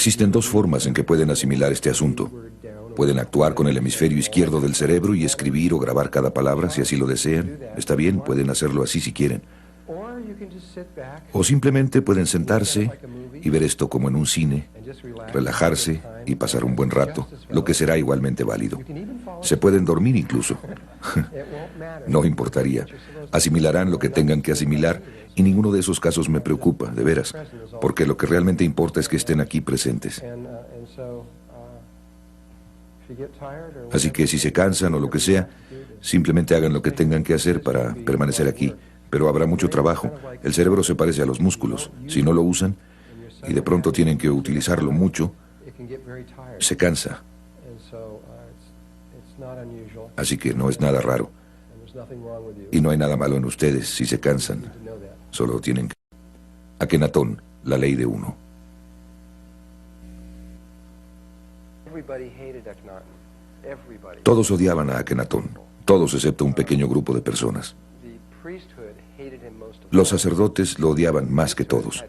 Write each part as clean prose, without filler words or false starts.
Existen dos formas en que pueden asimilar este asunto. Pueden actuar con el hemisferio izquierdo del cerebro y escribir o grabar cada palabra si así lo desean. Está bien, pueden hacerlo así si quieren. O simplemente pueden sentarse y ver esto como en un cine, relajarse y pasar un buen rato, lo que será igualmente válido. Se pueden dormir incluso. No importaría. Asimilarán lo que tengan que asimilar y ninguno de esos casos me preocupa, de veras, porque lo que realmente importa es que estén aquí presentes. Así que si se cansan o lo que sea, simplemente hagan lo que tengan que hacer para permanecer aquí. Pero habrá mucho trabajo. El cerebro se parece a los músculos. Si no lo usan y de pronto tienen que utilizarlo mucho, se cansa. Así que no es nada raro. Y no hay nada malo en ustedes si se cansan. Solo tienen que... Akenatón, la ley de uno. Todos odiaban a Akenatón. Todos excepto un pequeño grupo de personas. Los sacerdotes lo odiaban más que todos,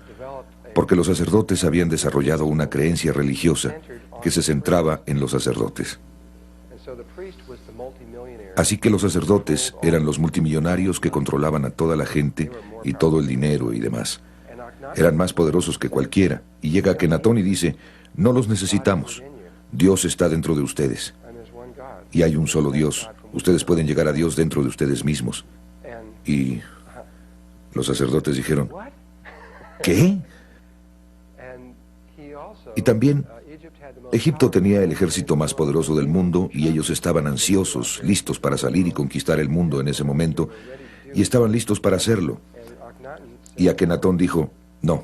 porque los sacerdotes habían desarrollado una creencia religiosa que se centraba en los sacerdotes. Así que los sacerdotes eran los multimillonarios que controlaban a toda la gente y todo el dinero y demás. Eran más poderosos que cualquiera, y llega Akenatón y dice, no los necesitamos, Dios está dentro de ustedes. Y hay un solo Dios, ustedes pueden llegar a Dios dentro de ustedes mismos. Y los sacerdotes dijeron, ¿qué? Y también, Egipto tenía el ejército más poderoso del mundo y ellos estaban ansiosos, listos para salir y conquistar el mundo en ese momento, y estaban listos para hacerlo. Y Akenatón dijo, no,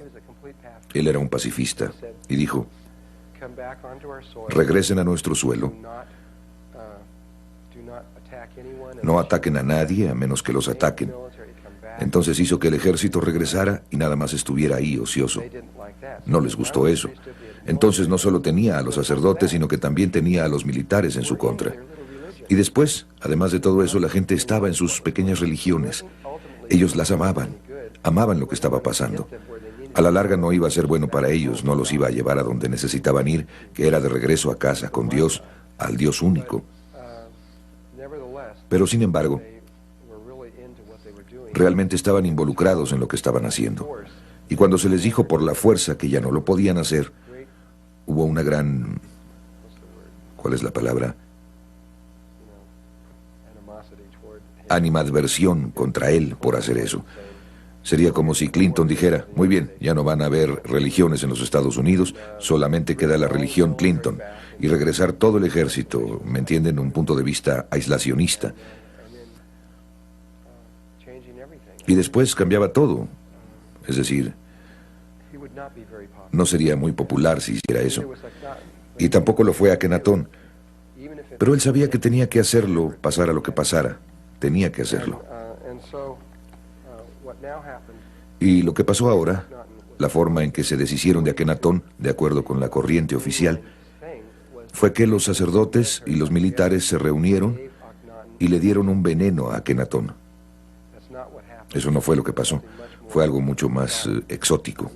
él era un pacifista, y dijo, regresen a nuestro suelo, no ataquen a nadie a menos que los ataquen. Entonces hizo que el ejército regresara y nada más estuviera ahí ocioso. No les gustó eso. Entonces no solo tenía a los sacerdotes, sino que también tenía a los militares en su contra. Y después, además de todo eso, la gente estaba en sus pequeñas religiones. Ellos las amaban lo que estaba pasando. A la larga no iba a ser bueno para ellos, no los iba a llevar a donde necesitaban ir, que era de regreso a casa con Dios, al Dios único. Pero sin embargo, realmente estaban involucrados en lo que estaban haciendo. Y cuando se les dijo por la fuerza que ya no lo podían hacer, hubo una gran... ¿Cuál es la palabra? Animadversión contra él por hacer eso. Sería como si Clinton dijera, muy bien, ya no van a haber religiones en los Estados Unidos, solamente queda la religión Clinton, y regresar todo el ejército, ¿me entienden?, un punto de vista aislacionista. Y después cambiaba todo. Es decir, no sería muy popular si hiciera eso. Y tampoco lo fue Akenatón. Pero él sabía que tenía que hacerlo, pasara lo que pasara. Tenía que hacerlo. Y lo que pasó ahora, la forma en que se deshicieron de Akenatón, de acuerdo con la corriente oficial, fue que los sacerdotes y los militares se reunieron y le dieron un veneno a Akenatón. Eso no fue lo que pasó. Fue algo mucho más exótico.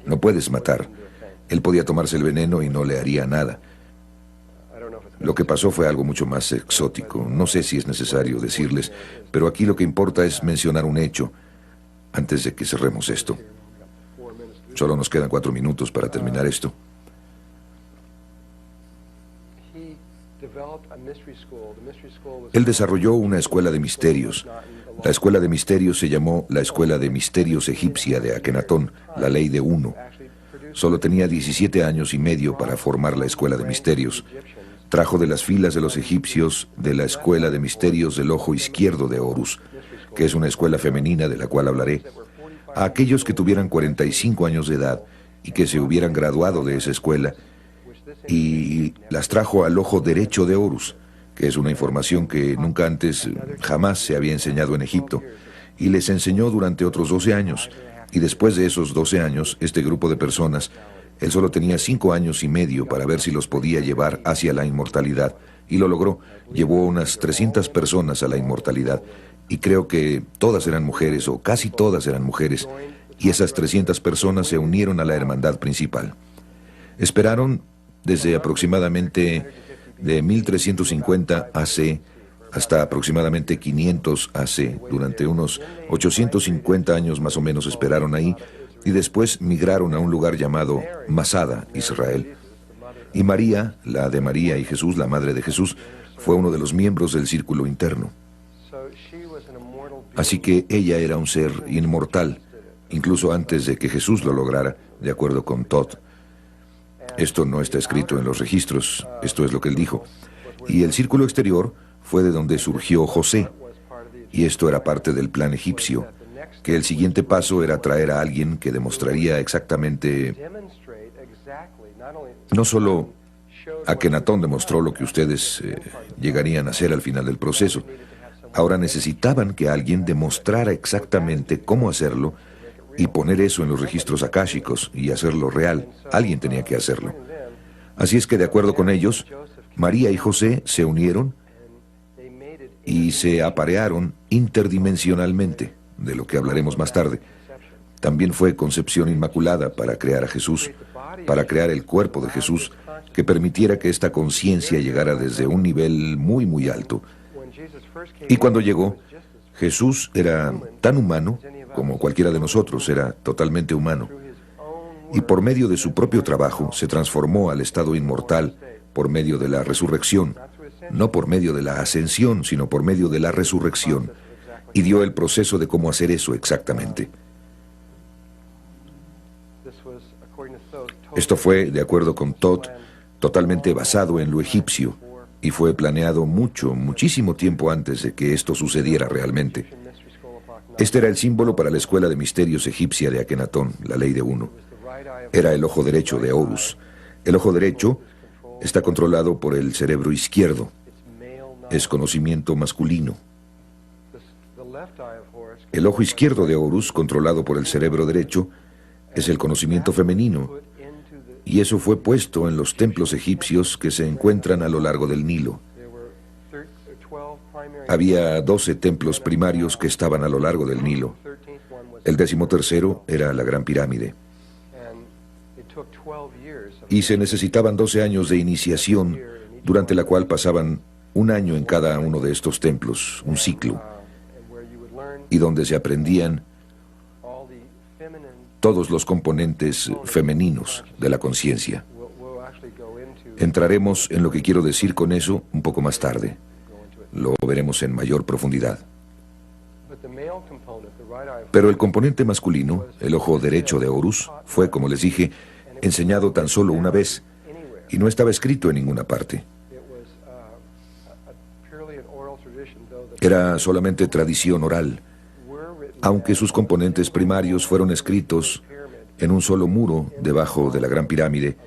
No puedes matar. Él podía tomarse el veneno y no le haría nada. Lo que pasó fue algo mucho más exótico. No sé si es necesario decirles, pero aquí lo que importa es mencionar un hecho antes de que cerremos esto. Solo nos quedan 4 minutos para terminar esto. Él desarrolló una escuela de misterios. La escuela de misterios se llamó la Escuela de Misterios Egipcia de Akenatón, la ley de uno. Solo tenía 17 años y medio para formar la escuela de misterios. Trajo de las filas de los egipcios de la Escuela de Misterios del Ojo Izquierdo de Horus, que es una escuela femenina de la cual hablaré, a aquellos que tuvieran 45 años de edad y que se hubieran graduado de esa escuela, y las trajo al Ojo Derecho de Horus, que es una información que nunca antes, jamás se había enseñado en Egipto, y les enseñó durante otros 12 años, y después de esos 12 años, este grupo de personas, él solo tenía 5 años y medio para ver si los podía llevar hacia la inmortalidad, y lo logró. Llevó unas 300 personas a la inmortalidad, y creo que todas eran mujeres, o casi todas eran mujeres, y esas 300 personas se unieron a la hermandad principal. Esperaron desde aproximadamente de 1350 AC hasta aproximadamente 500 AC. Durante unos 850 años más o menos esperaron ahí y después migraron a un lugar llamado Masada, Israel. Y María, la de María y Jesús, la madre de Jesús, fue uno de los miembros del círculo interno. Así que ella era un ser inmortal, incluso antes de que Jesús lo lograra, de acuerdo con Todd. Esto no está escrito en los registros, esto es lo que él dijo. Y el círculo exterior fue de donde surgió José, y esto era parte del plan egipcio, que el siguiente paso era traer a alguien que demostraría exactamente, no solo Akenatón demostró lo que ustedes llegarían a hacer al final del proceso. Ahora necesitaban que alguien demostrara exactamente cómo hacerlo y poner eso en los registros akáshicos y hacerlo real. Alguien tenía que hacerlo. Así es que, de acuerdo con ellos, María y José se unieron y se aparearon interdimensionalmente, de lo que hablaremos más tarde. También fue concepción inmaculada para crear a Jesús, para crear el cuerpo de Jesús, que permitiera que esta conciencia llegara desde un nivel muy, muy alto. Y cuando llegó, Jesús era tan humano como cualquiera de nosotros, era totalmente humano. Y por medio de su propio trabajo se transformó al estado inmortal por medio de la resurrección, no por medio de la ascensión, sino por medio de la resurrección, y dio el proceso de cómo hacer eso exactamente. Esto fue, de acuerdo con Todd, totalmente basado en lo egipcio, y fue planeado muchísimo tiempo antes de que esto sucediera realmente. Este era el símbolo para la escuela de misterios egipcia de Akenatón, la ley de uno. Era el ojo derecho de Horus. El ojo derecho está controlado por el cerebro izquierdo. Es conocimiento masculino. El ojo izquierdo de Horus, controlado por el cerebro derecho, es el conocimiento femenino. Y eso fue puesto en los templos egipcios que se encuentran a lo largo del Nilo. Había 12 templos primarios que estaban a lo largo del Nilo. El 13º era la Gran Pirámide. Y se necesitaban 12 años de iniciación, durante la cual pasaban un año en cada uno de estos templos, un ciclo, y donde se aprendían todos los componentes femeninos de la conciencia. Entraremos en lo que quiero decir con eso un poco más tarde. Lo veremos en mayor profundidad. Pero el componente masculino, el ojo derecho de Horus, fue, como les dije, enseñado tan solo una vez, y no estaba escrito en ninguna parte. Era solamente tradición oral, aunque sus componentes primarios fueron escritos en un solo muro debajo de la Gran Pirámide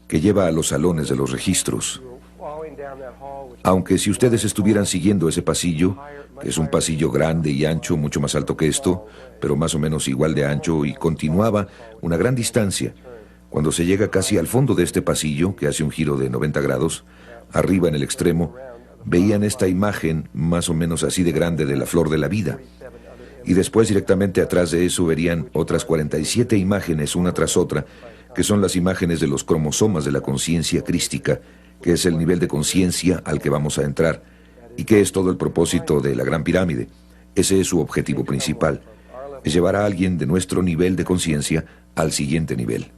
que lleva a los salones de los registros. Aunque si ustedes estuvieran siguiendo ese pasillo, que es un pasillo grande y ancho, mucho más alto que esto, pero más o menos igual de ancho, y continuaba una gran distancia, cuando se llega casi al fondo de este pasillo, que hace un giro de 90 grados, arriba en el extremo, veían esta imagen más o menos así de grande de la flor de la vida. Y después directamente atrás de eso verían otras 47 imágenes una tras otra, que son las imágenes de los cromosomas de la conciencia crística, que es el nivel de conciencia al que vamos a entrar, y que es todo el propósito de la Gran Pirámide. Ese es su objetivo principal, es llevar a alguien de nuestro nivel de conciencia al siguiente nivel.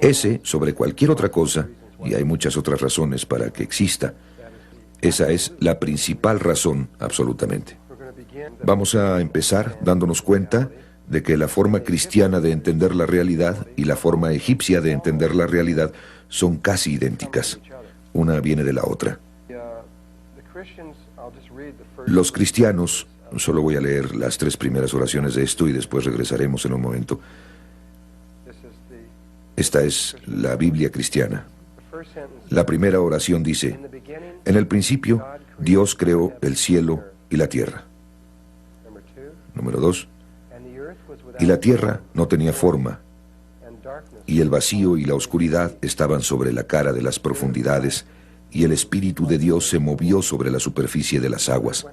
Ese, sobre cualquier otra cosa, y hay muchas otras razones para que exista, esa es la principal razón, absolutamente. Vamos a empezar dándonos cuenta de que la forma cristiana de entender la realidad y la forma egipcia de entender la realidad son casi idénticas. Una viene de la otra. Los cristianos, solo voy a leer las 3 primeras oraciones de esto y después regresaremos en un momento. Esta es la Biblia cristiana. La primera oración dice: en el principio, Dios creó el cielo y la tierra. Número 2. Y la tierra no tenía forma, y el vacío y la oscuridad estaban sobre la cara de las profundidades, y el Espíritu de Dios se movió sobre la superficie de las aguas.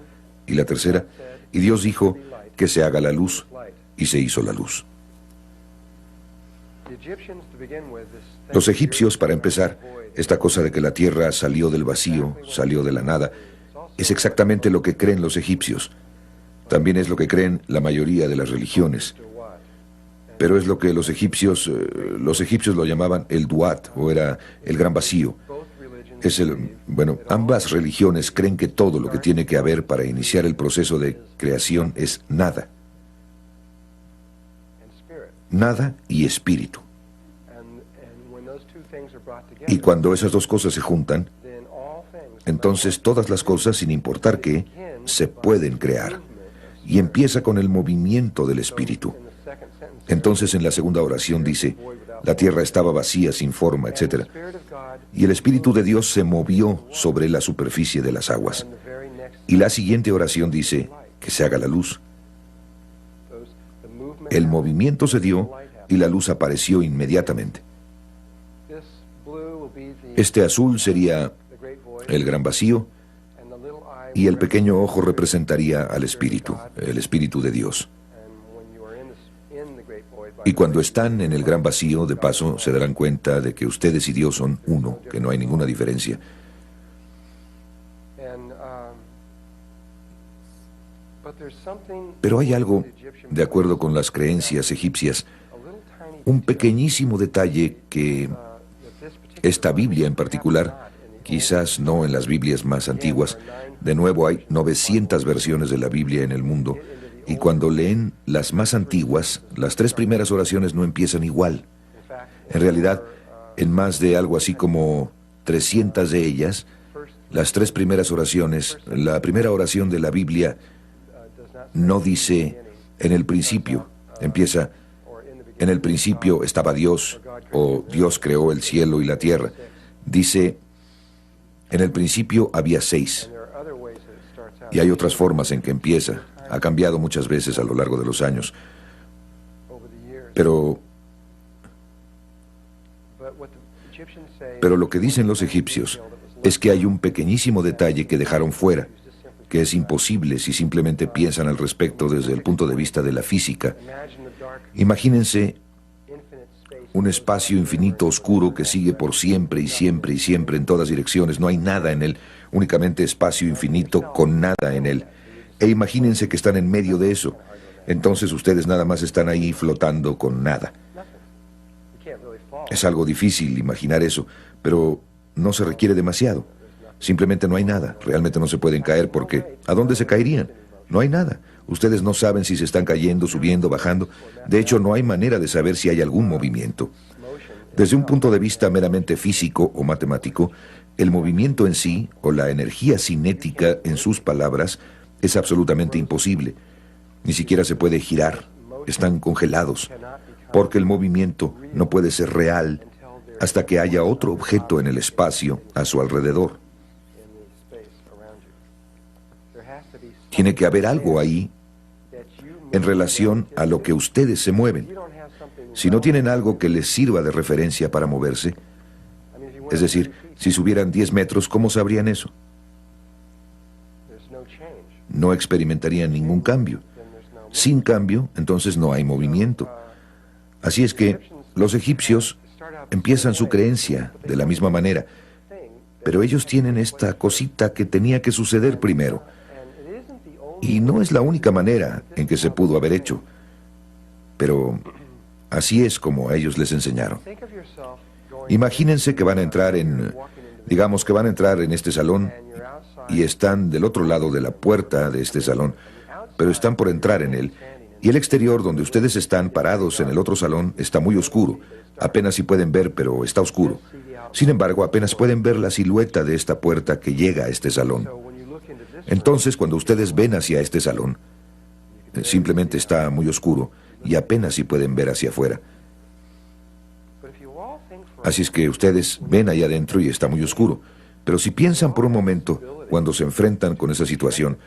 Y la tercera, y Dios dijo: que se haga la luz, y se hizo la luz. Los egipcios, para empezar, esta cosa de que la tierra salió del vacío, salió de la nada, es exactamente lo que creen los egipcios. También es lo que creen la mayoría de las religiones. Pero es lo que los egipcios lo llamaban el Duat, o era el gran vacío. Ambas religiones creen que todo lo que tiene que haber para iniciar el proceso de creación es nada. Nada y espíritu. Y cuando esas dos cosas se juntan, entonces todas las cosas, sin importar qué, se pueden crear. Y empieza con el movimiento del espíritu. Entonces en la segunda oración dice, la tierra estaba vacía, sin forma, etc. Y el Espíritu de Dios se movió sobre la superficie de las aguas. Y la siguiente oración dice, que se haga la luz. El movimiento se dio y la luz apareció inmediatamente. Este azul sería el gran vacío y el pequeño ojo representaría al Espíritu, el Espíritu de Dios. Y cuando están en el gran vacío, de paso, se darán cuenta de que ustedes y Dios son uno, que no hay ninguna diferencia. Pero hay algo, de acuerdo con las creencias egipcias, un pequeñísimo detalle que esta Biblia en particular, quizás no en las Biblias más antiguas, de nuevo hay 900 versiones de la Biblia en el mundo, y cuando leen las más antiguas, las 3 primeras oraciones no empiezan igual. En realidad, en más de algo así como 300 de ellas, las 3 primeras oraciones, la primera oración de la Biblia no dice en el principio, empieza en el principio estaba Dios, o Dios creó el cielo y la tierra. Dice, en el principio había 6. Y hay otras formas en que empieza. Ha cambiado muchas veces a lo largo de los años. Pero lo que dicen los egipcios es que hay un pequeñísimo detalle que dejaron fuera, que es imposible si simplemente piensan al respecto desde el punto de vista de la física. Imagínense un espacio infinito oscuro que sigue por siempre y siempre y siempre en todas direcciones. No hay nada en él, únicamente espacio infinito con nada en él. E imagínense que están en medio de eso. Entonces ustedes nada más están ahí flotando con nada. Es algo difícil imaginar eso, pero no se requiere demasiado. Simplemente no hay nada. Realmente no se pueden caer porque ¿a dónde se caerían? No hay nada. Ustedes no saben si se están cayendo, subiendo, bajando. De hecho, no hay manera de saber si hay algún movimiento. Desde un punto de vista meramente físico o matemático, el movimiento en sí, o la energía cinética en sus palabras, es absolutamente imposible. Ni siquiera se puede girar. Están congelados. Porque el movimiento no puede ser real hasta que haya otro objeto en el espacio a su alrededor. Tiene que haber algo ahí en relación a lo que ustedes se mueven. Si no tienen algo que les sirva de referencia para moverse, es decir, si subieran 10 metros, ¿cómo sabrían eso? No experimentarían ningún cambio. Sin cambio, entonces no hay movimiento. Así es que los egipcios empiezan su creencia de la misma manera, pero ellos tienen esta cosita que tenía que suceder primero. Y no es la única manera en que se pudo haber hecho, pero así es como a ellos les enseñaron. Imagínense que van a entrar digamos que van a entrar en este salón y están del otro lado de la puerta de este salón, pero están por entrar en él. Y el exterior, donde ustedes están parados en el otro salón, está muy oscuro. Apenas si pueden ver, pero está oscuro. Sin embargo, apenas pueden ver la silueta de esta puerta que llega a este salón. Entonces, cuando ustedes ven hacia este salón, simplemente está muy oscuro y apenas si pueden ver hacia afuera. Así es que ustedes ven ahí adentro y está muy oscuro. Pero si piensan por un momento, cuando se enfrentan con esa situación,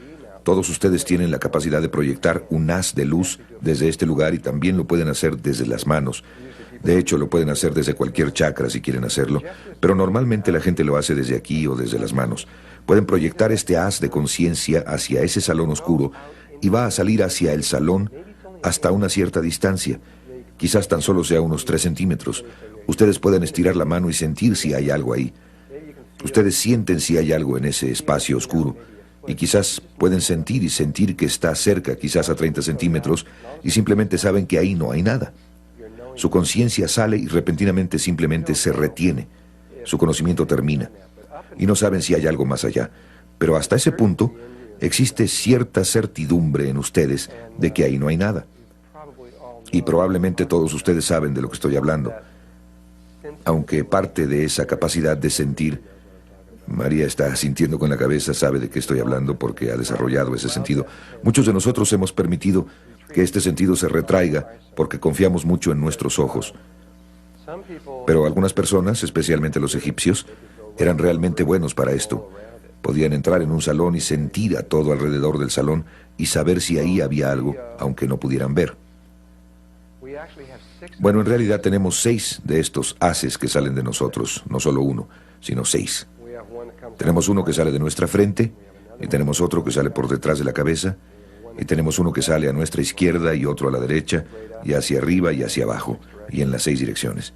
todos ustedes tienen la capacidad de proyectar un haz de luz desde este lugar y también lo pueden hacer desde las manos. De hecho, lo pueden hacer desde cualquier chakra si quieren hacerlo, pero normalmente la gente lo hace desde aquí o desde las manos. Pueden proyectar este haz de conciencia hacia ese salón oscuro y va a salir hacia el salón hasta una cierta distancia. Quizás tan solo sea unos 3 centímetros. Ustedes pueden estirar la mano y sentir si hay algo ahí. Ustedes sienten si hay algo en ese espacio oscuro. Y quizás pueden sentir y sentir que está cerca, quizás a 30 centímetros, y simplemente saben que ahí no hay nada. Su conciencia sale y repentinamente simplemente se retiene. Su conocimiento termina. Y no saben si hay algo más allá. Pero hasta ese punto, existe cierta certidumbre en ustedes de que ahí no hay nada. Y probablemente todos ustedes saben de lo que estoy hablando. Aunque parte de esa capacidad de sentir, María está sintiendo con la cabeza, sabe de qué estoy hablando porque ha desarrollado ese sentido. Muchos de nosotros hemos permitido que este sentido se retraiga porque confiamos mucho en nuestros ojos. Pero algunas personas, especialmente los egipcios, eran realmente buenos para esto. Podían entrar en un salón y sentir a todo alrededor del salón y saber si ahí había algo, aunque no pudieran ver. Bueno, en realidad tenemos 6 de estos haces que salen de nosotros, no solo uno, sino 6. Tenemos uno que sale de nuestra frente, y tenemos otro que sale por detrás de la cabeza, y tenemos uno que sale a nuestra izquierda y otro a la derecha, y hacia arriba y hacia abajo, y en las 6 direcciones.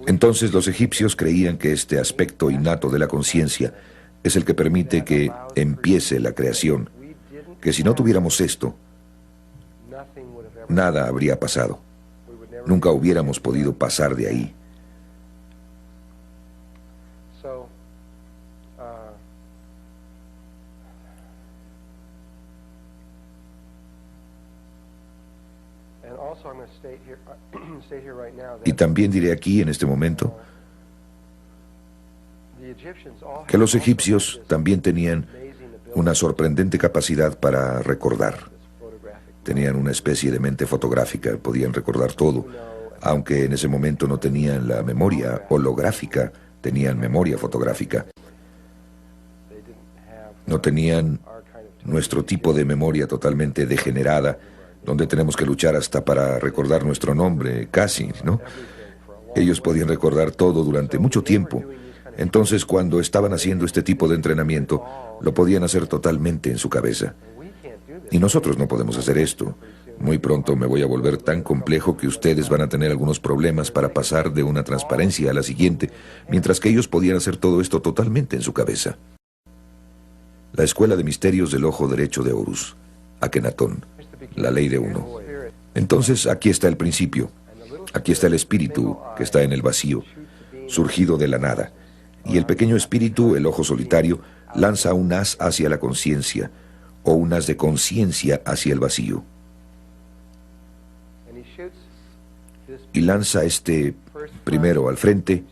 Entonces los egipcios creían que este aspecto innato de la conciencia es el que permite que empiece la creación, que si no tuviéramos esto, nada habría pasado. Nunca hubiéramos podido pasar de ahí. Y también diré aquí, en este momento, que los egipcios también tenían una sorprendente capacidad para recordar. Tenían una especie de mente fotográfica, podían recordar todo, aunque en ese momento no tenían la memoria holográfica, tenían memoria fotográfica. No tenían nuestro tipo de memoria totalmente degenerada, donde tenemos que luchar hasta para recordar nuestro nombre, casi, ¿no? Ellos podían recordar todo durante mucho tiempo. Entonces, cuando estaban haciendo este tipo de entrenamiento, lo podían hacer totalmente en su cabeza. Y nosotros no podemos hacer esto. Muy pronto me voy a volver tan complejo que ustedes van a tener algunos problemas para pasar de una transparencia a la siguiente, mientras que ellos podían hacer todo esto totalmente en su cabeza. La Escuela de Misterios del Ojo Derecho de Horus, Akenatón, la ley de uno. Entonces, aquí está el principio. Aquí está el espíritu que está en el vacío, surgido de la nada. Y el pequeño espíritu, el ojo solitario, lanza un haz hacia la conciencia, o un haz de conciencia hacia el vacío. Y lanza este primero al frente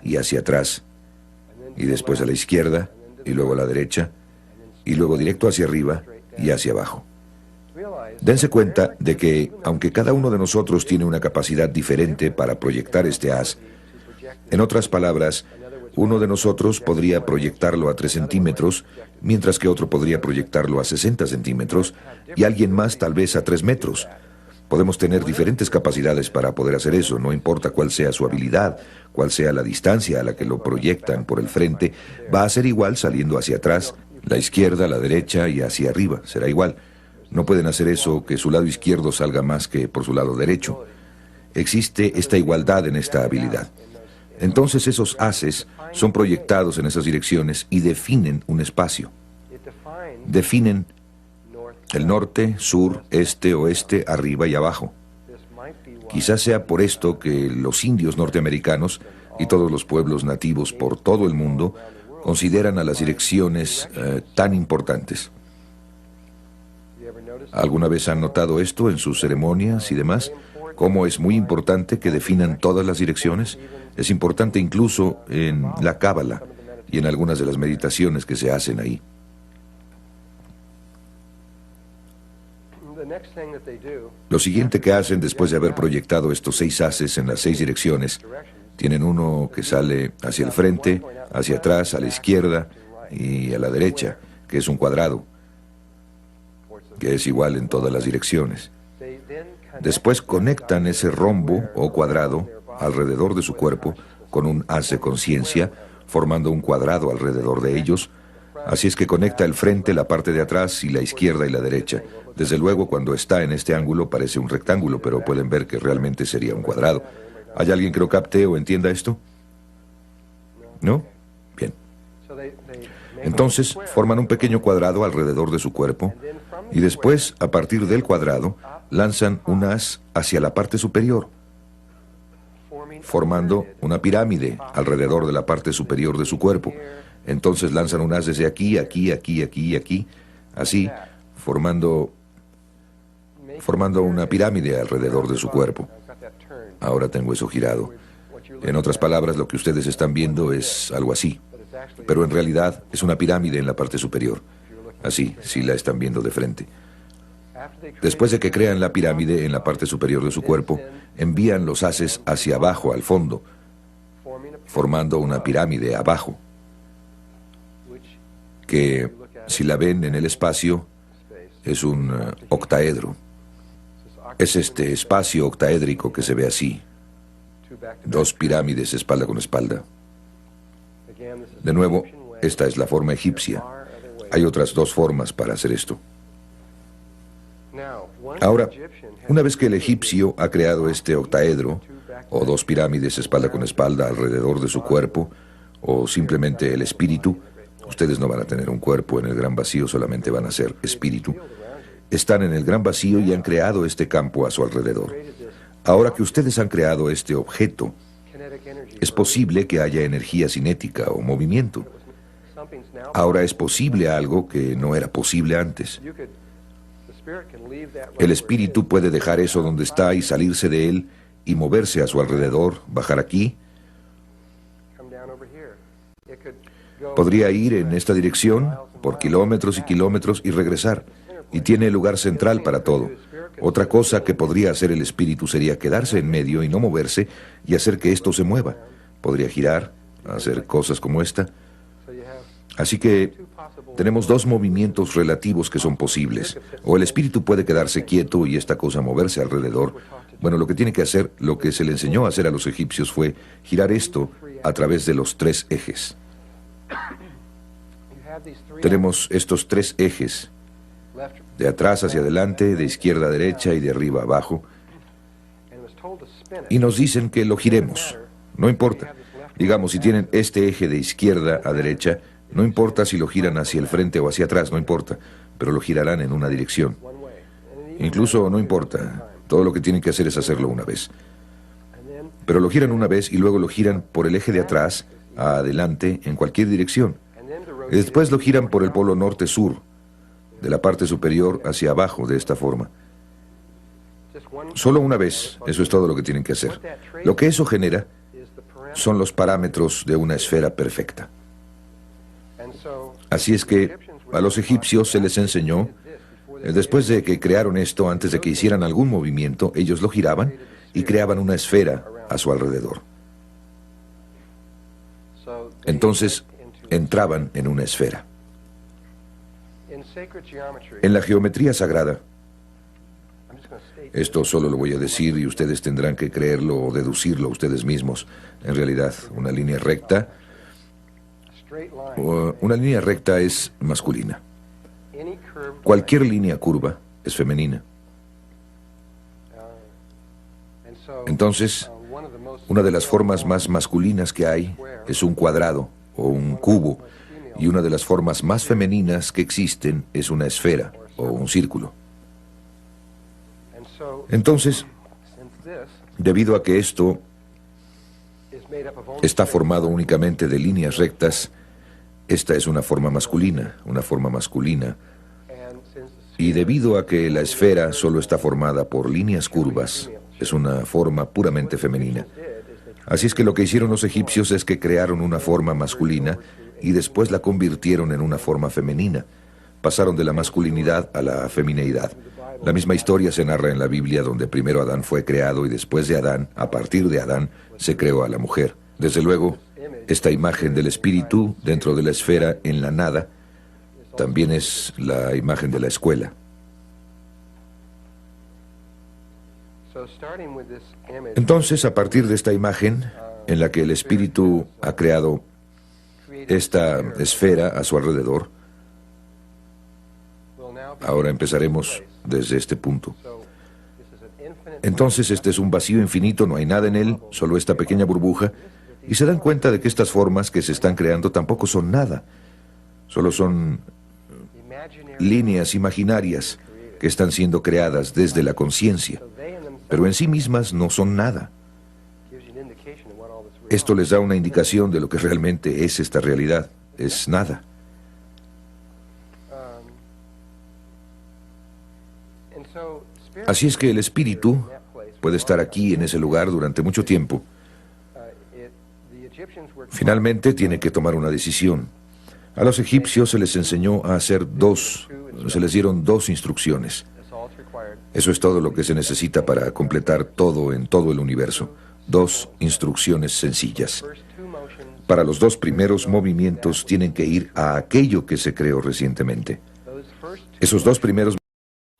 y hacia atrás, y después a la izquierda, y luego a la derecha, y luego directo hacia arriba y hacia abajo. Dense cuenta de que, aunque cada uno de nosotros tiene una capacidad diferente para proyectar este haz, en otras palabras, uno de nosotros podría proyectarlo a 3 centímetros, mientras que otro podría proyectarlo a 60 centímetros, y alguien más tal vez a 3 metros. Podemos tener diferentes capacidades para poder hacer eso, no importa cuál sea su habilidad, cuál sea la distancia a la que lo proyectan por el frente, va a ser igual saliendo hacia atrás, la izquierda, la derecha y hacia arriba, será igual. No pueden hacer eso, que su lado izquierdo salga más que por su lado derecho. Existe esta igualdad en esta habilidad. Entonces esos haces son proyectados en esas direcciones y definen un espacio. Definen el norte, sur, este, oeste, arriba y abajo. Quizás sea por esto que los indios norteamericanos y todos los pueblos nativos por todo el mundo consideran a las direcciones tan importantes. ¿Alguna vez han notado esto en sus ceremonias y demás? ¿Cómo es muy importante que definan todas las direcciones? Es importante incluso en la Cábala y en algunas de las meditaciones que se hacen ahí. Lo siguiente que hacen después de haber proyectado estos 6 haces en las 6 direcciones, tienen uno que sale hacia el frente, hacia atrás, a la izquierda y a la derecha, que es un cuadrado, que es igual en todas las direcciones. Después conectan ese rombo o cuadrado alrededor de su cuerpo con un haz de conciencia, formando un cuadrado alrededor de ellos, Así es que conecta el frente, la parte de atrás y la izquierda y la derecha. Desde luego, cuando está en este ángulo parece un rectángulo, pero pueden ver que realmente sería un cuadrado. ¿Hay alguien que lo capte o entienda esto? ¿No? Bien. Entonces, forman un pequeño cuadrado alrededor de su cuerpo y después, a partir del cuadrado, lanzan un haz hacia la parte superior, formando una pirámide alrededor de la parte superior de su cuerpo. Entonces lanzan un haz desde aquí, aquí, aquí, aquí y aquí, así, formando una pirámide alrededor de su cuerpo. Ahora tengo eso girado. En otras palabras, lo que ustedes están viendo es algo así, pero en realidad es una pirámide en la parte superior. Así, si la están viendo de frente. Después de que crean la pirámide en la parte superior de su cuerpo, envían los haces hacia abajo, al fondo, formando una pirámide abajo, que, si la ven en el espacio, es un octaedro. Es este espacio octaédrico que se ve así. Dos pirámides espalda con espalda. De nuevo, esta es la forma egipcia. Hay otras dos formas para hacer esto. Ahora, una vez que el egipcio ha creado este octaedro, o dos pirámides espalda con espalda alrededor de su cuerpo, o simplemente el espíritu, ustedes no van a tener un cuerpo en el gran vacío, solamente van a ser espíritu. Están en el gran vacío y han creado este campo a su alrededor. Ahora que ustedes han creado este objeto, es posible que haya energía cinética o movimiento. Ahora es posible algo que no era posible antes. El espíritu puede dejar eso donde está y salirse de él y moverse a su alrededor, bajar aquí. Podría ir en esta dirección por kilómetros y kilómetros y regresar. Y tiene el lugar central para todo. Otra cosa que podría hacer el espíritu sería quedarse en medio y no moverse y hacer que esto se mueva. Podría girar, hacer cosas como esta. Así que tenemos dos movimientos relativos que son posibles. O el espíritu puede quedarse quieto y esta cosa moverse alrededor. Bueno, lo que tiene que hacer, lo que se le enseñó a hacer a los egipcios fue girar esto a través de los tres ejes. Tenemos estos tres ejes, de atrás hacia adelante, de izquierda a derecha y de arriba a abajo, y nos dicen que lo giremos. No importa. Digamos, si tienen este eje de izquierda a derecha, no importa si lo giran hacia el frente o hacia atrás, no importa, pero lo girarán en una dirección. Incluso no importa, todo lo que tienen que hacer es hacerlo una vez. Pero lo giran una vez y luego lo giran por el eje de atrás a adelante en cualquier dirección. Y después lo giran por el polo norte-sur, de la parte superior hacia abajo, de esta forma. Solo una vez, eso es todo lo que tienen que hacer. Lo que eso genera son los parámetros de una esfera perfecta. Así es que a los egipcios se les enseñó, después de que crearon esto, antes de que hicieran algún movimiento, ellos lo giraban y creaban una esfera a su alrededor. Entonces, entraban en una esfera. En la geometría sagrada, esto solo lo voy a decir y ustedes tendrán que creerlo o deducirlo ustedes mismos. En realidad, una línea recta es masculina. Cualquier línea curva es femenina. Entonces, una de las formas más masculinas que hay es un cuadrado o un cubo, y una de las formas más femeninas que existen es una esfera o un círculo. Entonces, debido a que esto está formado únicamente de líneas rectas, esta es una forma masculina, y debido a que la esfera solo está formada por líneas curvas, es una forma puramente femenina. Así es que lo que hicieron los egipcios es que crearon una forma masculina y después la convirtieron en una forma femenina. Pasaron de la masculinidad a la femineidad. La misma historia se narra en la Biblia, donde primero Adán fue creado y después de Adán, a partir de Adán, se creó a la mujer. Desde luego, esta imagen del espíritu dentro de la esfera en la nada también es la imagen de la escuela. Entonces, a partir de esta imagen, en la que el espíritu ha creado esta esfera a su alrededor. Ahora empezaremos desde este punto. Entonces este es un vacío infinito, no hay nada en él, solo esta pequeña burbuja, y se dan cuenta de que estas formas que se están creando tampoco son nada, solo son líneas imaginarias que están siendo creadas desde la conciencia, pero en sí mismas no son nada. Esto les da una indicación de lo que realmente es esta realidad, es nada. Así es que el espíritu puede estar aquí en ese lugar durante mucho tiempo. Finalmente tiene que tomar una decisión. A los egipcios se les enseñó a hacer se les dieron dos instrucciones. Eso es todo lo que se necesita para completar todo en todo el universo. Dos instrucciones sencillas. Para los dos primeros movimientos tienen que ir a aquello que se creó recientemente. Esos dos primeros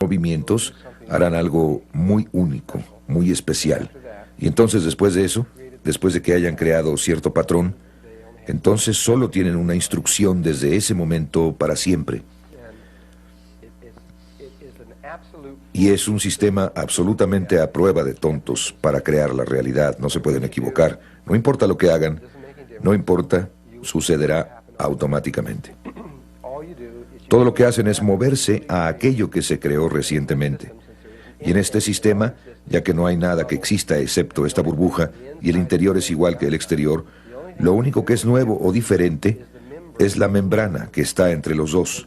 movimientos harán algo muy único, muy especial. Y entonces después de eso, después de que hayan creado cierto patrón, entonces solo tienen una instrucción desde ese momento para siempre. Y es un sistema absolutamente a prueba de tontos para crear la realidad. No se pueden equivocar. No importa lo que hagan, no importa, sucederá automáticamente. Todo lo que hacen es moverse a aquello que se creó recientemente. Y en este sistema, ya que no hay nada que exista excepto esta burbuja, y el interior es igual que el exterior, lo único que es nuevo o diferente es la membrana que está entre los dos,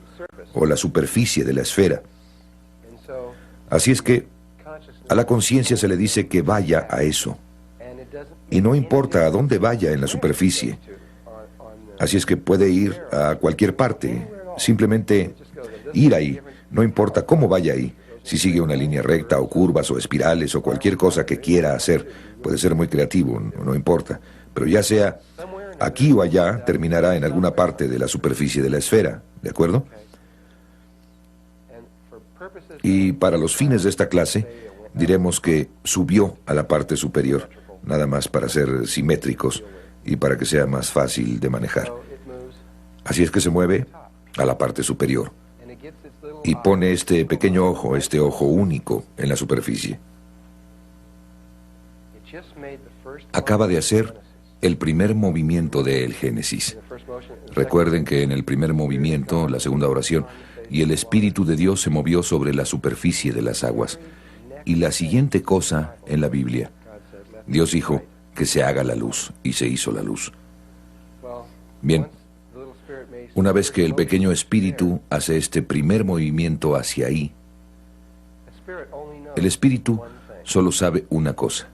o la superficie de la esfera. Así es que a la conciencia se le dice que vaya a eso. Y no importa a dónde vaya en la superficie. Así es que puede ir a cualquier parte, simplemente ir ahí, no importa cómo vaya ahí. Si sigue una línea recta o curvas o espirales o cualquier cosa que quiera hacer, puede ser muy creativo, no importa. Pero ya sea aquí o allá, terminará en alguna parte de la superficie de la esfera, ¿de acuerdo? Y para los fines de esta clase, diremos que subió a la parte superior, nada más para ser simétricos y para que sea más fácil de manejar. Así es que se mueve a la parte superior y pone este pequeño ojo, este ojo único en la superficie. Acaba de hacer el primer movimiento del Génesis. Recuerden que en el primer movimiento, la segunda oración, y el Espíritu de Dios se movió sobre la superficie de las aguas. Y la siguiente cosa en la Biblia, Dios dijo que se haga la luz, y se hizo la luz. Bien, una vez que el pequeño espíritu hace este primer movimiento hacia ahí, el espíritu solo sabe una cosa.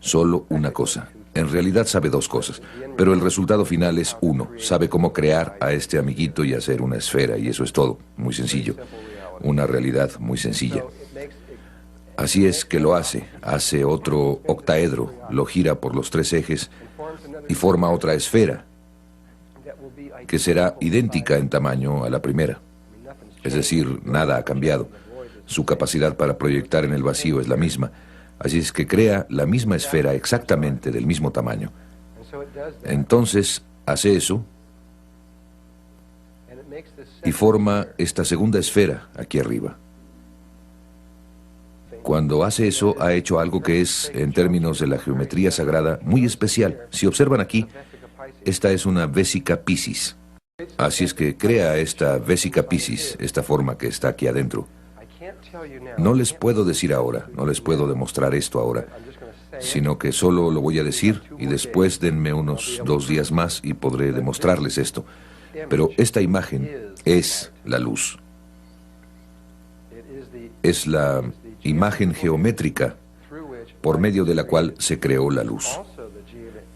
Solo una cosa. En realidad sabe dos cosas, pero el resultado final es uno. Sabe cómo crear a este amiguito y hacer una esfera, y eso es todo. Muy sencillo. Una realidad muy sencilla. Así es que lo hace otro octaedro, lo gira por los tres ejes y forma otra esfera que será idéntica en tamaño a la primera. Es decir, nada ha cambiado. Su capacidad para proyectar en el vacío es la misma. Así es que crea la misma esfera exactamente del mismo tamaño. Entonces hace eso y forma esta segunda esfera aquí arriba. Cuando hace eso, ha hecho algo que es, en términos de la geometría sagrada, muy especial. Si observan aquí, esta es una vésica Piscis. Así es que crea esta vésica Piscis, esta forma que está aquí adentro. No les puedo decir ahora, no les puedo demostrar esto ahora, sino que solo lo voy a decir y después denme unos 2 días más y podré demostrarles esto. Pero esta imagen es la luz. Es la imagen geométrica por medio de la cual se creó la luz.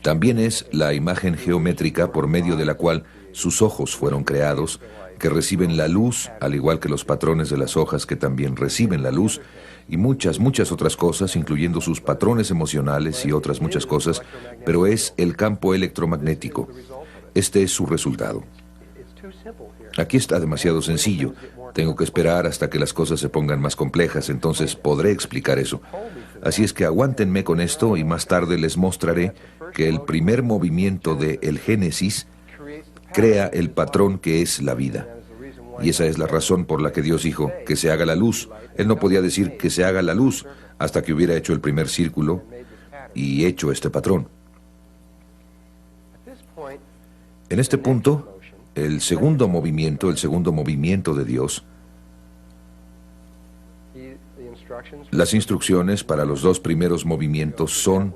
También es la imagen geométrica por medio de la cual sus ojos fueron creados, que reciben la luz, al igual que los patrones de las hojas que también reciben la luz, y muchas otras cosas, incluyendo sus patrones emocionales y otras muchas cosas, pero es el campo electromagnético. Este es su resultado. Aquí está demasiado sencillo. Tengo que esperar hasta que las cosas se pongan más complejas, entonces podré explicar eso. Así es que aguántenme con esto y más tarde les mostraré que el primer movimiento de el Génesis crea el patrón que es la vida. Y esa es la razón por la que Dios dijo que se haga la luz. Él no podía decir que se haga la luz hasta que hubiera hecho el primer círculo y hecho este patrón. En este punto, el segundo movimiento de Dios, las instrucciones para los dos primeros movimientos son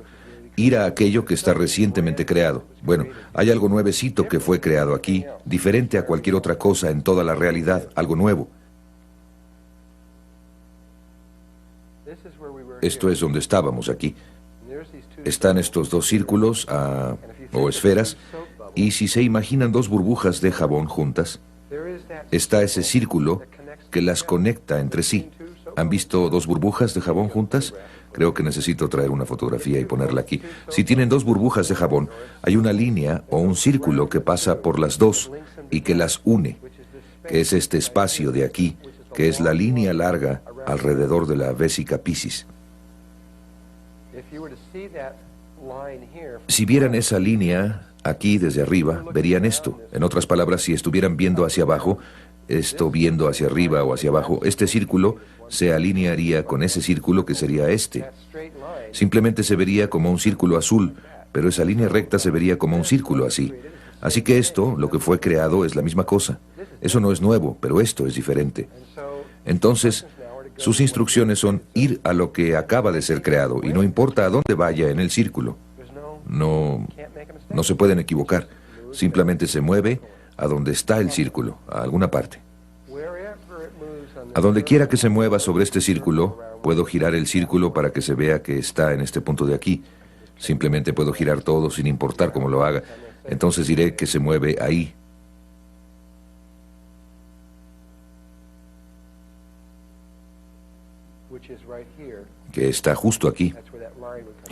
ir a aquello que está recientemente creado. Bueno, hay algo nuevecito que fue creado aquí, diferente a cualquier otra cosa en toda la realidad, algo nuevo. Esto es donde estábamos aquí. Están estos dos círculos o esferas, y si se imaginan dos burbujas de jabón juntas, está ese círculo que las conecta entre sí. ¿Han visto dos burbujas de jabón juntas? Creo que necesito traer una fotografía y ponerla aquí. Si tienen dos burbujas de jabón, hay una línea o un círculo que pasa por las dos y que las une, que es este espacio de aquí, que es la línea larga alrededor de la vésica Piscis. Si vieran esa línea aquí desde arriba, verían esto. En otras palabras, si estuvieran viendo hacia abajo, esto viendo hacia arriba o hacia abajo, este círculo se alinearía con ese círculo que sería este. Simplemente se vería como un círculo azul, pero esa línea recta se vería como un círculo así. Así que esto, lo que fue creado, es la misma cosa. Eso no es nuevo, pero esto es diferente. Entonces, sus instrucciones son ir a lo que acaba de ser creado, y no importa a dónde vaya en el círculo. No se pueden equivocar. Simplemente se mueve a donde está el círculo, a alguna parte. A donde quiera que se mueva sobre este círculo, puedo girar el círculo para que se vea que está en este punto de aquí. Simplemente puedo girar todo sin importar cómo lo haga. Entonces diré que se mueve ahí. Que está justo aquí.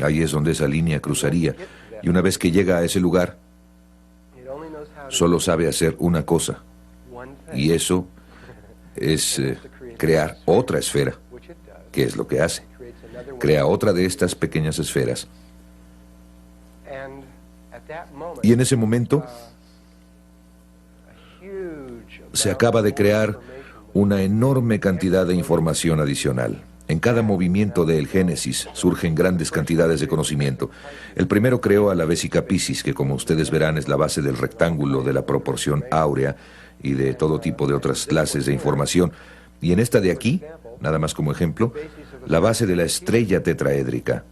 Ahí es donde esa línea cruzaría. Y una vez que llega a ese lugar, solo sabe hacer una cosa. Y eso es crear otra esfera, que es lo que hace. Crea otra de estas pequeñas esferas. Y en ese momento se acaba de crear una enorme cantidad de información adicional. En cada movimiento del Génesis surgen grandes cantidades de conocimiento. El primero creó a la vésica Piscis, que como ustedes verán es la base del rectángulo, de la proporción áurea y de todo tipo de otras clases de información. Y en esta de aquí, nada más como ejemplo, la base de la estrella tetraédrica.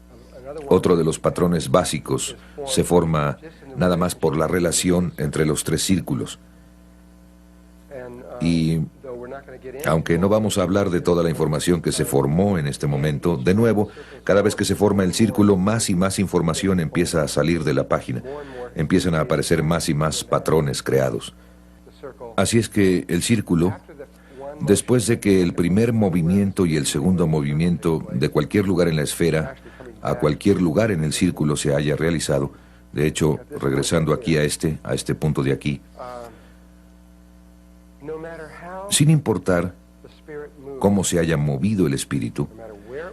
Otro de los patrones básicos se forma nada más por la relación entre los tres círculos. Y aunque no vamos a hablar de toda la información que se formó en este momento, de nuevo, cada vez que se forma el círculo, más y más información empieza a salir de la página. Empiezan a aparecer más y más patrones creados. Así es que el círculo, después de que el primer movimiento y el segundo movimiento de cualquier lugar en la esfera a cualquier lugar en el círculo se haya realizado, de hecho, regresando aquí a este punto de aquí, sin importar cómo se haya movido el espíritu,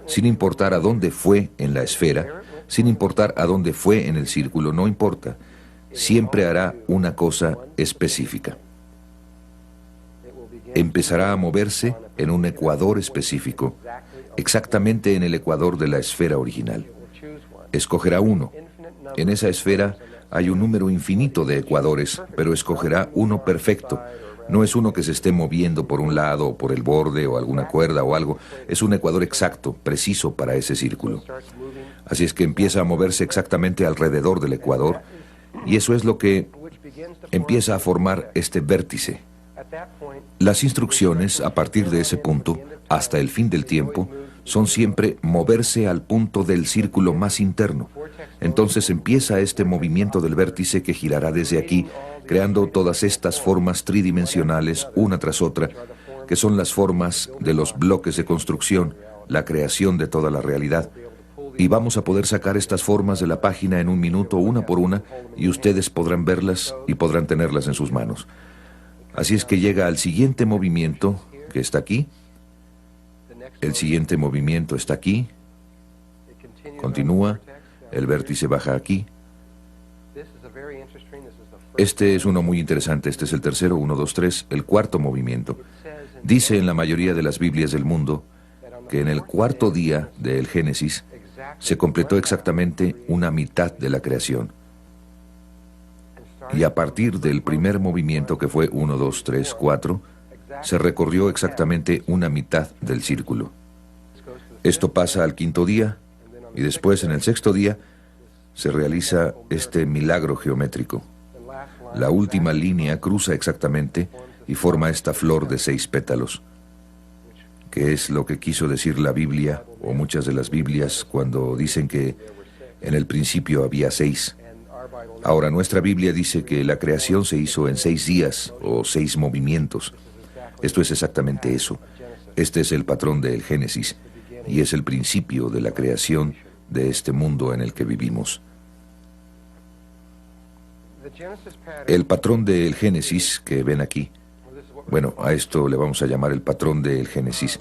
sin importar a dónde fue en la esfera, sin importar a dónde fue en el círculo, no importa, siempre hará una cosa específica. Empezará a moverse en un ecuador específico, exactamente en el ecuador de la esfera original. Escogerá uno. En esa esfera hay un número infinito de ecuadores, pero escogerá uno perfecto. No es uno que se esté moviendo por un lado o por el borde o alguna cuerda o algo. Es un ecuador exacto, preciso para ese círculo. Así es que empieza a moverse exactamente alrededor del ecuador, y eso es lo que empieza a formar este vértice. Las instrucciones a partir de ese punto, hasta el fin del tiempo, son siempre moverse al punto del círculo más interno. Entonces empieza este movimiento del vértice que girará desde aquí, creando todas estas formas tridimensionales una tras otra, que son las formas de los bloques de construcción, la creación de toda la realidad. Y vamos a poder sacar estas formas de la página en un minuto, una por una, y ustedes podrán verlas y podrán tenerlas en sus manos. Así es que llega al siguiente movimiento, que está aquí. El siguiente movimiento está aquí. Continúa, el vértice baja aquí. Este es uno muy interesante, este es el tercero, 1, 2, 3, el cuarto movimiento. Dice en la mayoría de las Biblias del mundo que en el cuarto día del Génesis se completó exactamente una mitad de la creación. Y a partir del primer movimiento, que fue 1, 2, 3, 4, se recorrió exactamente una mitad del círculo. Esto pasa al quinto día, y después, en el sexto día, se realiza este milagro geométrico. La última línea cruza exactamente y forma esta flor de 6 pétalos, que es lo que quiso decir la Biblia, o muchas de las Biblias, cuando dicen que en el principio había 6. Ahora, nuestra Biblia dice que la creación se hizo en 6 días, o 6 movimientos. Esto es exactamente eso. Este es el patrón del Génesis, y es el principio de la creación de este mundo en el que vivimos. El patrón del Génesis que ven aquí, bueno, a esto le vamos a llamar el patrón del Génesis.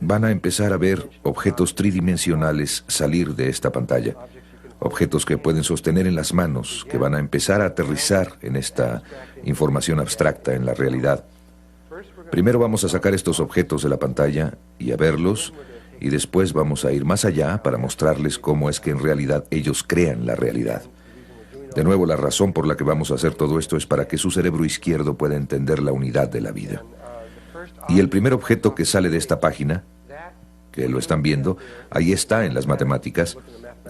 Van a empezar a ver objetos tridimensionales salir de esta pantalla. Objetos que pueden sostener en las manos, que van a empezar a aterrizar en esta información abstracta, en la realidad. Primero vamos a sacar estos objetos de la pantalla y a verlos, y después vamos a ir más allá para mostrarles cómo es que en realidad ellos crean la realidad. De nuevo, la razón por la que vamos a hacer todo esto es para que su cerebro izquierdo pueda entender la unidad de la vida. Y el primer objeto que sale de esta página, que lo están viendo, ahí está en las matemáticas.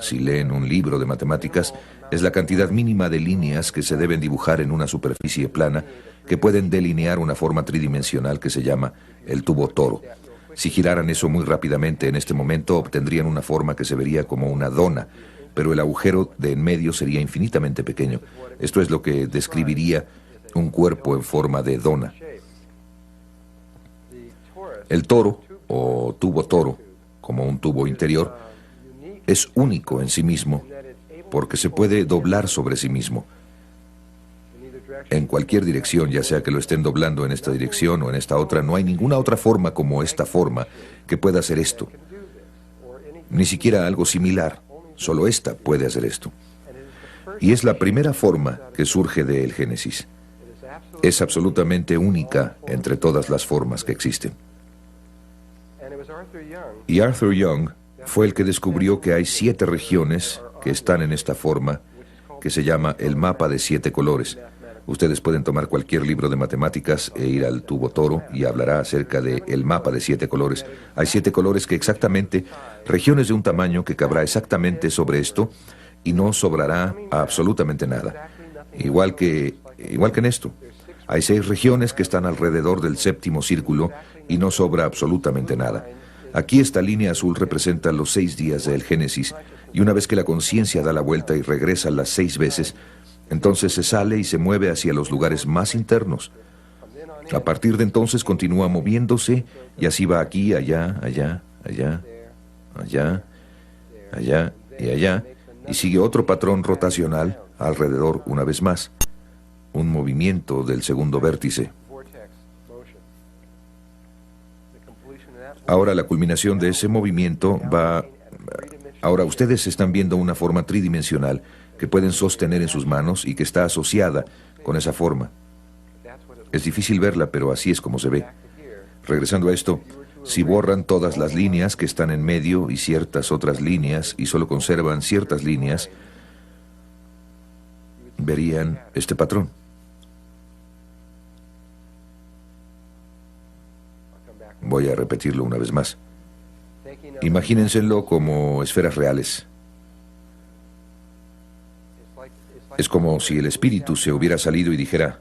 Si leen un libro de matemáticas, es la cantidad mínima de líneas que se deben dibujar en una superficie plana que pueden delinear una forma tridimensional que se llama el tubo toro. Si giraran eso muy rápidamente en este momento, obtendrían una forma que se vería como una dona, pero el agujero de en medio sería infinitamente pequeño. Esto es lo que describiría un cuerpo en forma de dona. El toro, o tubo toro, como un tubo interior, es único en sí mismo, porque se puede doblar sobre sí mismo. En cualquier dirección, ya sea que lo estén doblando en esta dirección o en esta otra, no hay ninguna otra forma como esta forma que pueda hacer esto. Ni siquiera algo similar, solo esta puede hacer esto. Y es la primera forma que surge del Génesis. Es absolutamente única entre todas las formas que existen. Y Arthur Young fue el que descubrió que hay 7 regiones que están en esta forma, que se llama el mapa de 7 colores. Ustedes pueden tomar cualquier libro de matemáticas e ir al tubo toro y hablará acerca del mapa de 7 colores. Hay 7 colores que exactamente, regiones de un tamaño que cabrá exactamente sobre esto y no sobrará absolutamente nada. Igual que en esto. Hay 6 regiones que están alrededor del 7º círculo y no sobra absolutamente nada. Aquí esta línea azul representa los 6 días del Génesis, y una vez que la conciencia da la vuelta y regresa las 6 veces, entonces se sale y se mueve hacia los lugares más internos. A partir de entonces continúa moviéndose y así va aquí, allá, allá, allá, allá, allá y allá, y sigue otro patrón rotacional alrededor una vez más, un movimiento del segundo vértice. Ahora la culminación de ese movimiento va... Ahora ustedes están viendo una forma tridimensional que pueden sostener en sus manos y que está asociada con esa forma. Es difícil verla, pero así es como se ve. Regresando a esto, si borran todas las líneas que están en medio y ciertas otras líneas y solo conservan ciertas líneas, verían este patrón. Voy a repetirlo una vez más. Imagínenselo como esferas reales. Es como si el espíritu se hubiera salido y dijera,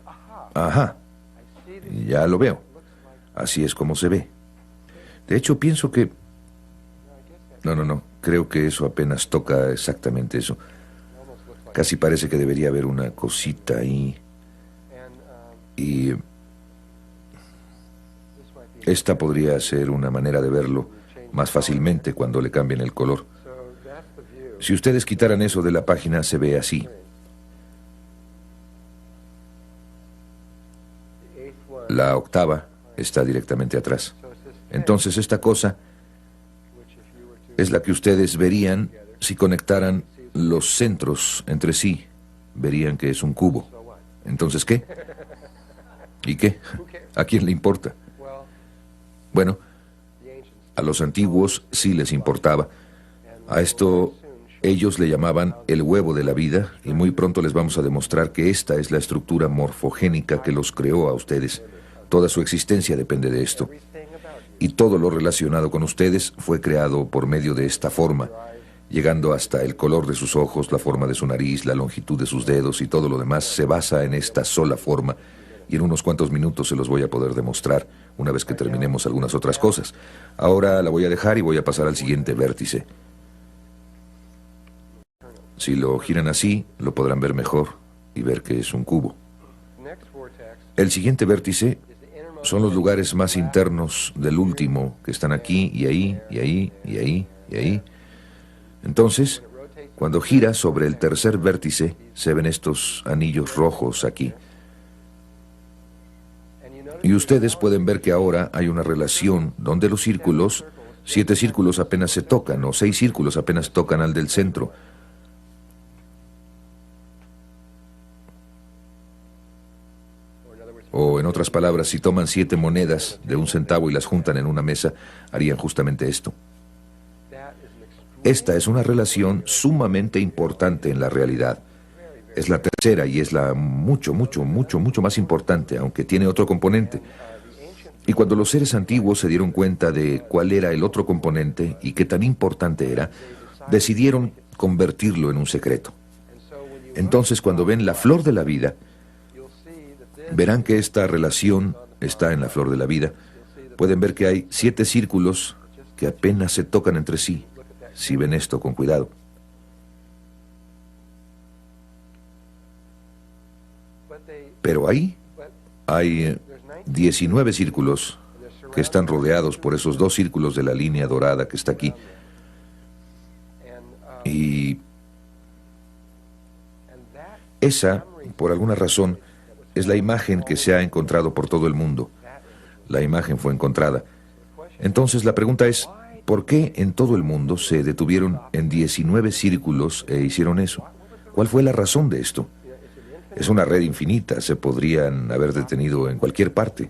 ajá, ya lo veo. Así es como se ve. De hecho, pienso que... No, creo que eso apenas toca exactamente eso. Casi parece que debería haber una cosita ahí. Y... esta podría ser una manera de verlo más fácilmente cuando le cambien el color. Si ustedes quitaran eso de la página, se ve así. La octava está directamente atrás. Entonces esta cosa, es la que ustedes verían si conectaran los centros entre sí. Verían que es un cubo. Entonces, ¿qué? ¿Y qué? ¿A quién le importa? Bueno, a los antiguos sí les importaba. A esto ellos le llamaban el huevo de la vida, y muy pronto les vamos a demostrar que esta es la estructura morfogénica que los creó a ustedes. Toda su existencia depende de esto. Y todo lo relacionado con ustedes fue creado por medio de esta forma, llegando hasta el color de sus ojos, la forma de su nariz, la longitud de sus dedos y todo lo demás se basa en esta sola forma. Y en unos cuantos minutos se los voy a poder demostrar, una vez que terminemos algunas otras cosas. Ahora la voy a dejar y voy a pasar al siguiente vértice. Si lo giran así, lo podrán ver mejor y ver que es un cubo. El siguiente vértice son los lugares más internos del último, que están aquí y ahí, y ahí, y ahí, y ahí. Entonces, cuando gira sobre el tercer vértice, se ven estos anillos rojos aquí. Y ustedes pueden ver que ahora hay una relación donde los círculos, 7 círculos apenas se tocan, o 6 círculos apenas tocan al del centro. O en otras palabras, si toman 7 monedas de 1 centavo y las juntan en una mesa, harían justamente esto. Esta es una relación sumamente importante en la realidad. Es la tercera y es la mucho más importante, aunque tiene otro componente. Y cuando los seres antiguos se dieron cuenta de cuál era el otro componente y qué tan importante era, decidieron convertirlo en un secreto. Entonces, cuando ven la flor de la vida, verán que esta relación está en la flor de la vida. Pueden ver que hay 7 círculos que apenas se tocan entre sí, si ven esto con cuidado. Pero ahí hay 19 círculos que están rodeados por esos 2 círculos de la línea dorada que está aquí. Y esa, por alguna razón, es la imagen que se ha encontrado por todo el mundo. La imagen fue encontrada. Entonces la pregunta es, ¿por qué en todo el mundo se detuvieron en 19 círculos e hicieron eso? ¿Cuál fue la razón de esto? Es una red infinita, se podrían haber detenido en cualquier parte.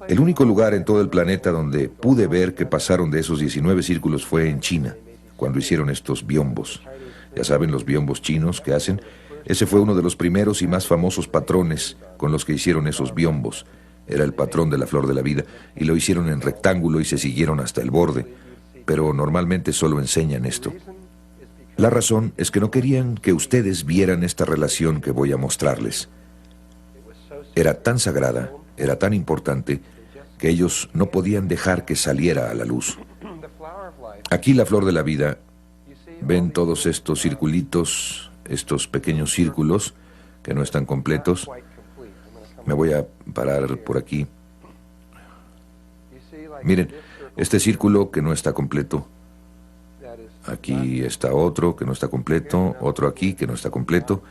El único lugar en todo el planeta donde pude ver que pasaron de esos 19 círculos fue en China, cuando hicieron estos biombos. Ya saben, los biombos chinos que hacen. Ese fue uno de los primeros y más famosos patrones con los que hicieron esos biombos. Era el patrón de la flor de la vida, y lo hicieron en rectángulo y se siguieron hasta el borde. Pero normalmente solo enseñan esto. La razón es que no querían que ustedes vieran esta relación que voy a mostrarles. Era tan sagrada, era tan importante, que ellos no podían dejar que saliera a la luz. Aquí la flor de la vida, ven todos estos circulitos, estos pequeños círculos que no están completos. Me voy a parar por aquí. Miren, este círculo que no está completo. Aquí está otro que no está completo, otro aquí que no está completo.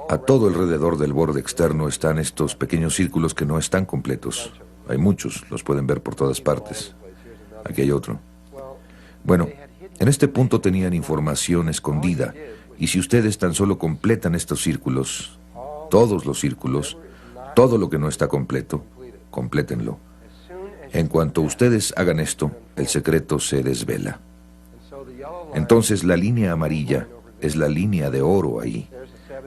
A todo alrededor del borde externo están estos pequeños círculos que no están completos. Hay muchos, los pueden ver por todas partes. Aquí hay otro. Bueno, en este punto tenían información escondida, y si ustedes tan solo completan estos círculos, todos los círculos, todo lo que no está completo, complétenlo. En cuanto ustedes hagan esto, el secreto se desvela. Entonces la línea amarilla es la línea de oro ahí.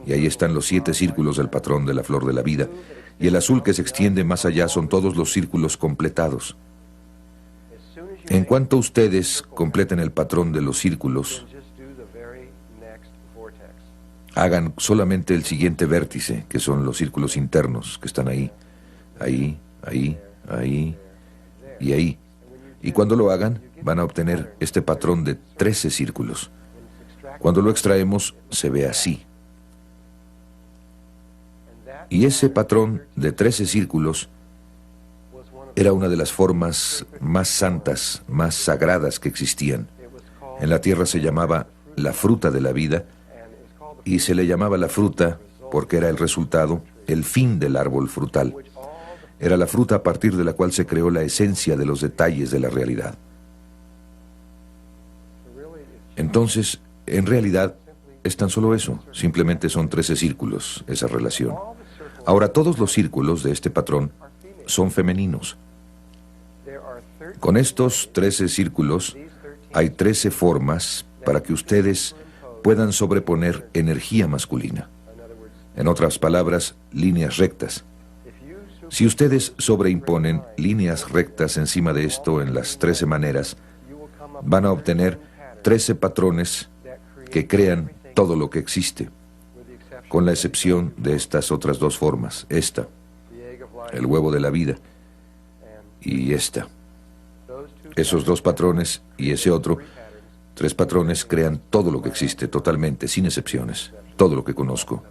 Y ahí están los 7 círculos del patrón de la flor de la vida. Y el azul que se extiende más allá son todos los círculos completados. En cuanto ustedes completen el patrón de los círculos, hagan solamente el siguiente vértice, que son los círculos internos que están ahí, ahí, ahí, ahí y ahí. Y cuando lo hagan, van a obtener este patrón de 13 círculos. Cuando lo extraemos, se ve así. Y ese patrón de 13 círculos era una de las formas más santas, más sagradas que existían. En la tierra se llamaba la fruta de la vida, y se le llamaba la fruta porque era el resultado, el fin del árbol frutal. Era la fruta a partir de la cual se creó la esencia de los detalles de la realidad. Entonces, en realidad, es tan solo eso. Simplemente son 13 círculos, esa relación. Ahora, todos los círculos de este patrón son femeninos. Con estos 13 círculos, hay 13 formas para que ustedes puedan sobreponer energía masculina. En otras palabras, líneas rectas. Si ustedes sobreimponen líneas rectas encima de esto en las 13 maneras, van a obtener 13 patrones que crean todo lo que existe, con la excepción de estas otras dos formas, esta, el huevo de la vida, y esta. Esos dos patrones y ese otro, 3 patrones crean todo lo que existe, totalmente, sin excepciones, todo lo que conozco.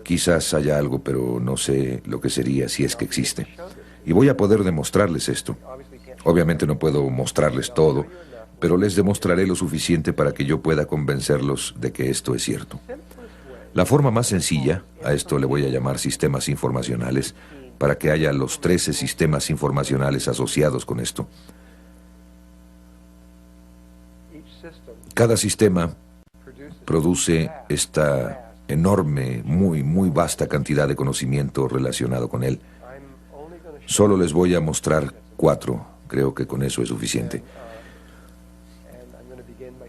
Quizás haya algo, pero no sé lo que sería si es que existe. Y voy a poder demostrarles esto. Obviamente no puedo mostrarles todo, pero les demostraré lo suficiente para que yo pueda convencerlos de que esto es cierto. La forma más sencilla, a esto le voy a llamar sistemas informacionales, para que haya los 13 sistemas informacionales asociados con esto. Cada sistema produce esta enorme, muy vasta cantidad de conocimiento relacionado con él. Solo les voy a mostrar 4, creo que con eso es suficiente.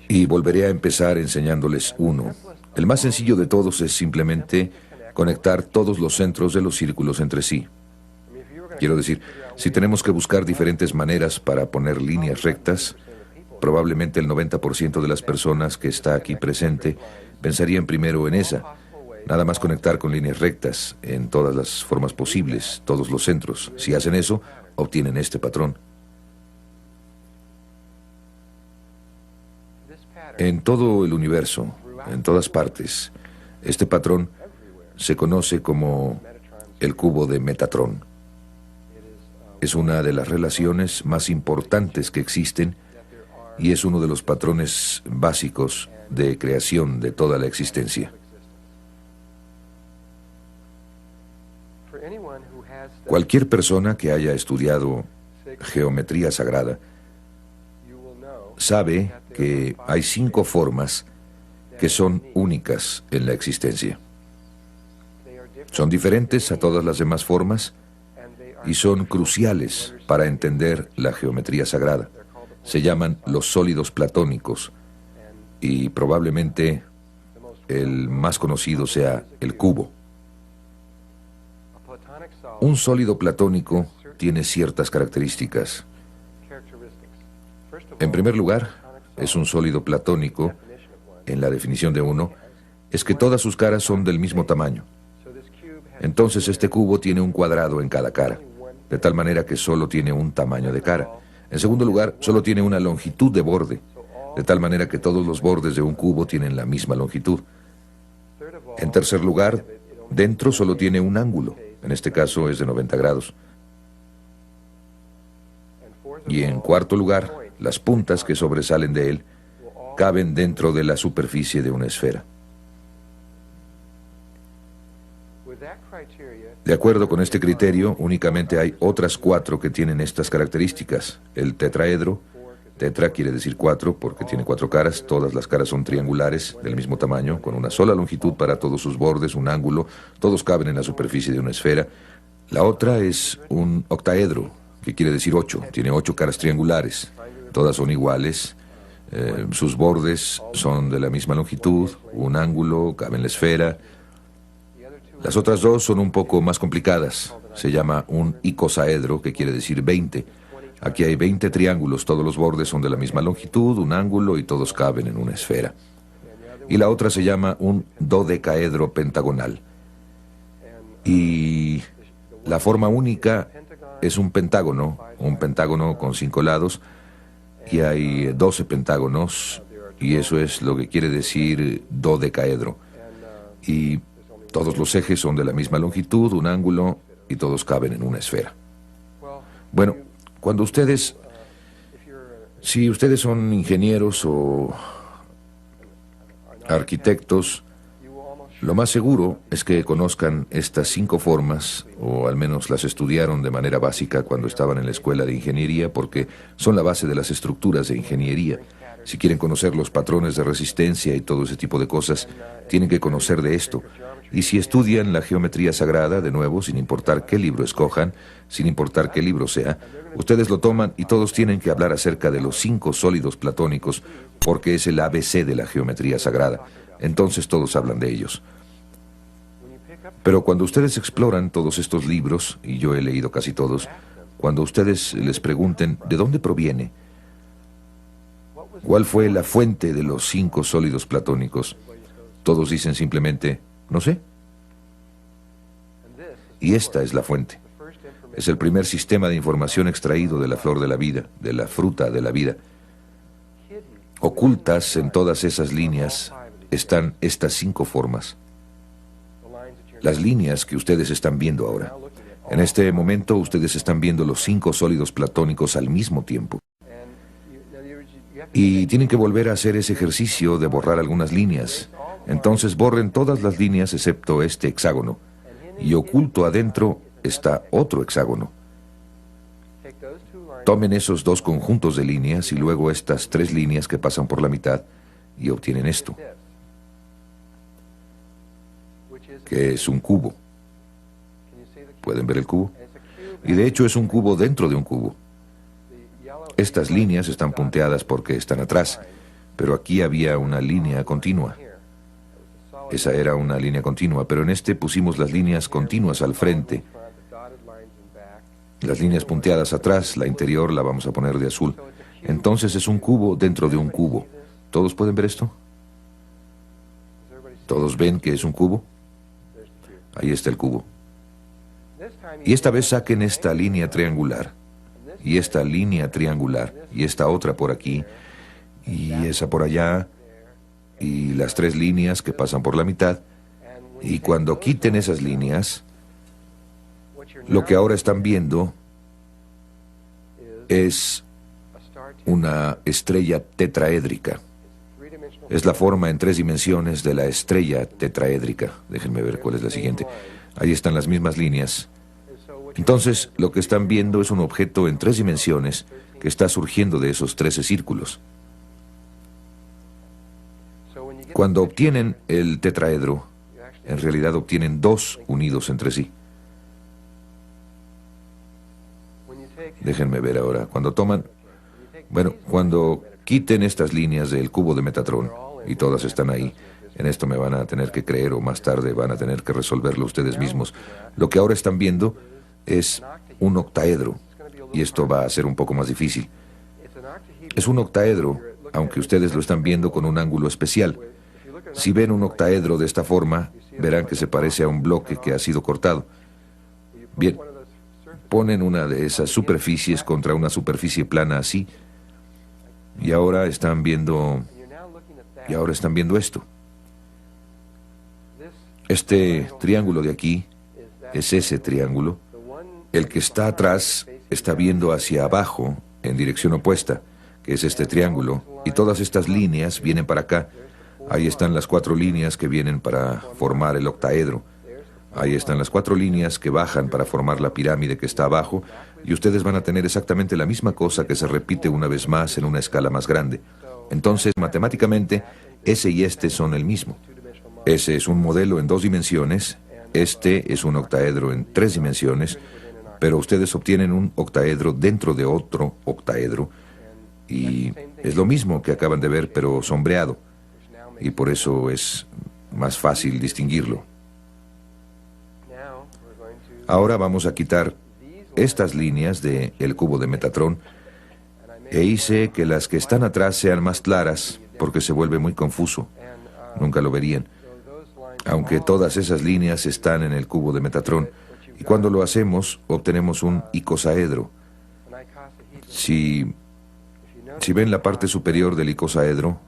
Y volveré a empezar enseñándoles uno. El más sencillo de todos es simplemente conectar todos los centros de los círculos entre sí. Quiero decir, si tenemos que buscar diferentes maneras para poner líneas rectas, probablemente el 90% de las personas que está aquí presente pensarían primero en esa. Nada más conectar con líneas rectas en todas las formas posibles, todos los centros. Si hacen eso, obtienen este patrón. En todo el universo, en todas partes, este patrón se conoce como el cubo de Metatron. Es una de las relaciones más importantes que existen y es uno de los patrones básicos de creación de toda la existencia. Cualquier persona que haya estudiado geometría sagrada sabe que hay 5 formas que son únicas en la existencia. Son diferentes a todas las demás formas y son cruciales para entender la geometría sagrada. Se llaman los sólidos platónicos y probablemente el más conocido sea el cubo. Un sólido platónico tiene ciertas características. En primer lugar, es un sólido platónico, en la definición de uno, es que todas sus caras son del mismo tamaño. Entonces este cubo tiene un cuadrado en cada cara, de tal manera que solo tiene un tamaño de cara. En segundo lugar, solo tiene una longitud de borde, de tal manera que todos los bordes de un cubo tienen la misma longitud. En tercer lugar, dentro solo tiene un ángulo, en este caso es de 90 grados. Y en cuarto lugar, las puntas que sobresalen de él caben dentro de la superficie de una esfera. De acuerdo con este criterio, únicamente hay otras 4 que tienen estas características. El tetraedro, tetra quiere decir 4 porque tiene 4 caras, todas las caras son triangulares del mismo tamaño, con una sola longitud para todos sus bordes, un ángulo, todos caben en la superficie de una esfera. La otra es un octaedro, que quiere decir 8, tiene 8 caras triangulares, todas son iguales, sus bordes son de la misma longitud, un ángulo, cabe en la esfera. Las otras 2 son un poco más complicadas. Se llama un icosaedro, que quiere decir 20. Aquí hay 20 triángulos, todos los bordes son de la misma longitud, un ángulo y todos caben en una esfera. Y la otra se llama un dodecaedro pentagonal. Y la forma única es un pentágono con 5 lados, y hay 12 pentágonos, y eso es lo que quiere decir dodecaedro. Y todos los ejes son de la misma longitud, un ángulo, y todos caben en una esfera. Bueno, cuando si ustedes son ingenieros o arquitectos, lo más seguro es que conozcan estas 5 formas, o al menos las estudiaron de manera básica cuando estaban en la escuela de ingeniería, porque son la base de las estructuras de ingeniería. Si quieren conocer los patrones de resistencia y todo ese tipo de cosas, tienen que conocer de esto. Y si estudian la geometría sagrada, de nuevo, sin importar qué libro escojan, sin importar qué libro sea, ustedes lo toman y todos tienen que hablar acerca de los 5 sólidos platónicos, porque es el ABC de la geometría sagrada. Entonces todos hablan de ellos. Pero cuando ustedes exploran todos estos libros, y yo he leído casi todos, cuando ustedes les pregunten ¿de dónde proviene? ¿Cuál fue la fuente de los 5 sólidos platónicos? Todos dicen simplemente, no sé. Y esta es la fuente. Es el primer sistema de información extraído de la flor de la vida, de la fruta de la vida. Ocultas en todas esas líneas están estas 5 formas. Las líneas que ustedes están viendo ahora. En este momento ustedes están viendo los 5 sólidos platónicos al mismo tiempo. Y tienen que volver a hacer ese ejercicio de borrar algunas líneas. Entonces borren todas las líneas excepto este hexágono. Y oculto adentro está otro hexágono. Tomen esos 2 conjuntos de líneas y luego estas 3 líneas que pasan por la mitad y obtienen esto, que es un cubo. ¿Pueden ver el cubo? Y de hecho es un cubo dentro de un cubo. Estas líneas están punteadas porque están atrás, pero aquí había una línea continua. Esa era una línea continua, pero en este pusimos las líneas continuas al frente. Las líneas punteadas atrás, la interior la vamos a poner de azul. Entonces es un cubo dentro de un cubo. ¿Todos pueden ver esto? ¿Todos ven que es un cubo? Ahí está el cubo. Y esta vez saquen esta línea triangular, y esta línea triangular, y esta otra por aquí, y esa por allá, y las 3 líneas que pasan por la mitad. Y cuando quiten esas líneas, lo que ahora están viendo es una estrella tetraédrica. Es la forma en 3 dimensiones de la estrella tetraédrica. Déjenme ver cuál es la siguiente. Ahí están las mismas líneas. Entonces, lo que están viendo es un objeto en 3 dimensiones que está surgiendo de esos 13 círculos. Cuando obtienen el tetraedro, en realidad obtienen 2 unidos entre sí. Déjenme ver ahora. Cuando quiten estas líneas del cubo de Metatrón, y todas están ahí, en esto me van a tener que creer o más tarde van a tener que resolverlo ustedes mismos. Lo que ahora están viendo es un octaedro, y esto va a ser un poco más difícil. Es un octaedro, aunque ustedes lo están viendo con un ángulo especial. Si ven un octaedro de esta forma, verán que se parece a un bloque que ha sido cortado. Bien, ponen una de esas superficies contra una superficie plana así, y ahora están viendo esto. Este triángulo de aquí es ese triángulo. El que está atrás está viendo hacia abajo, en dirección opuesta, que es este triángulo, y todas estas líneas vienen para acá. Ahí están las 4 líneas que vienen para formar el octaedro. Ahí están las 4 líneas que bajan para formar la pirámide que está abajo, y ustedes van a tener exactamente la misma cosa que se repite una vez más en una escala más grande. Entonces, matemáticamente, ese y este son el mismo. Ese es un modelo en 2 dimensiones, este es un octaedro en 3 dimensiones, pero ustedes obtienen un octaedro dentro de otro octaedro, y es lo mismo que acaban de ver, pero sombreado, y por eso es más fácil distinguirlo. Ahora vamos a quitar estas líneas del cubo de Metatrón, e hice que las que están atrás sean más claras, porque se vuelve muy confuso. Nunca lo verían. Aunque todas esas líneas están en el cubo de Metatrón, y cuando lo hacemos, obtenemos un icosaedro. Si ven la parte superior del icosaedro,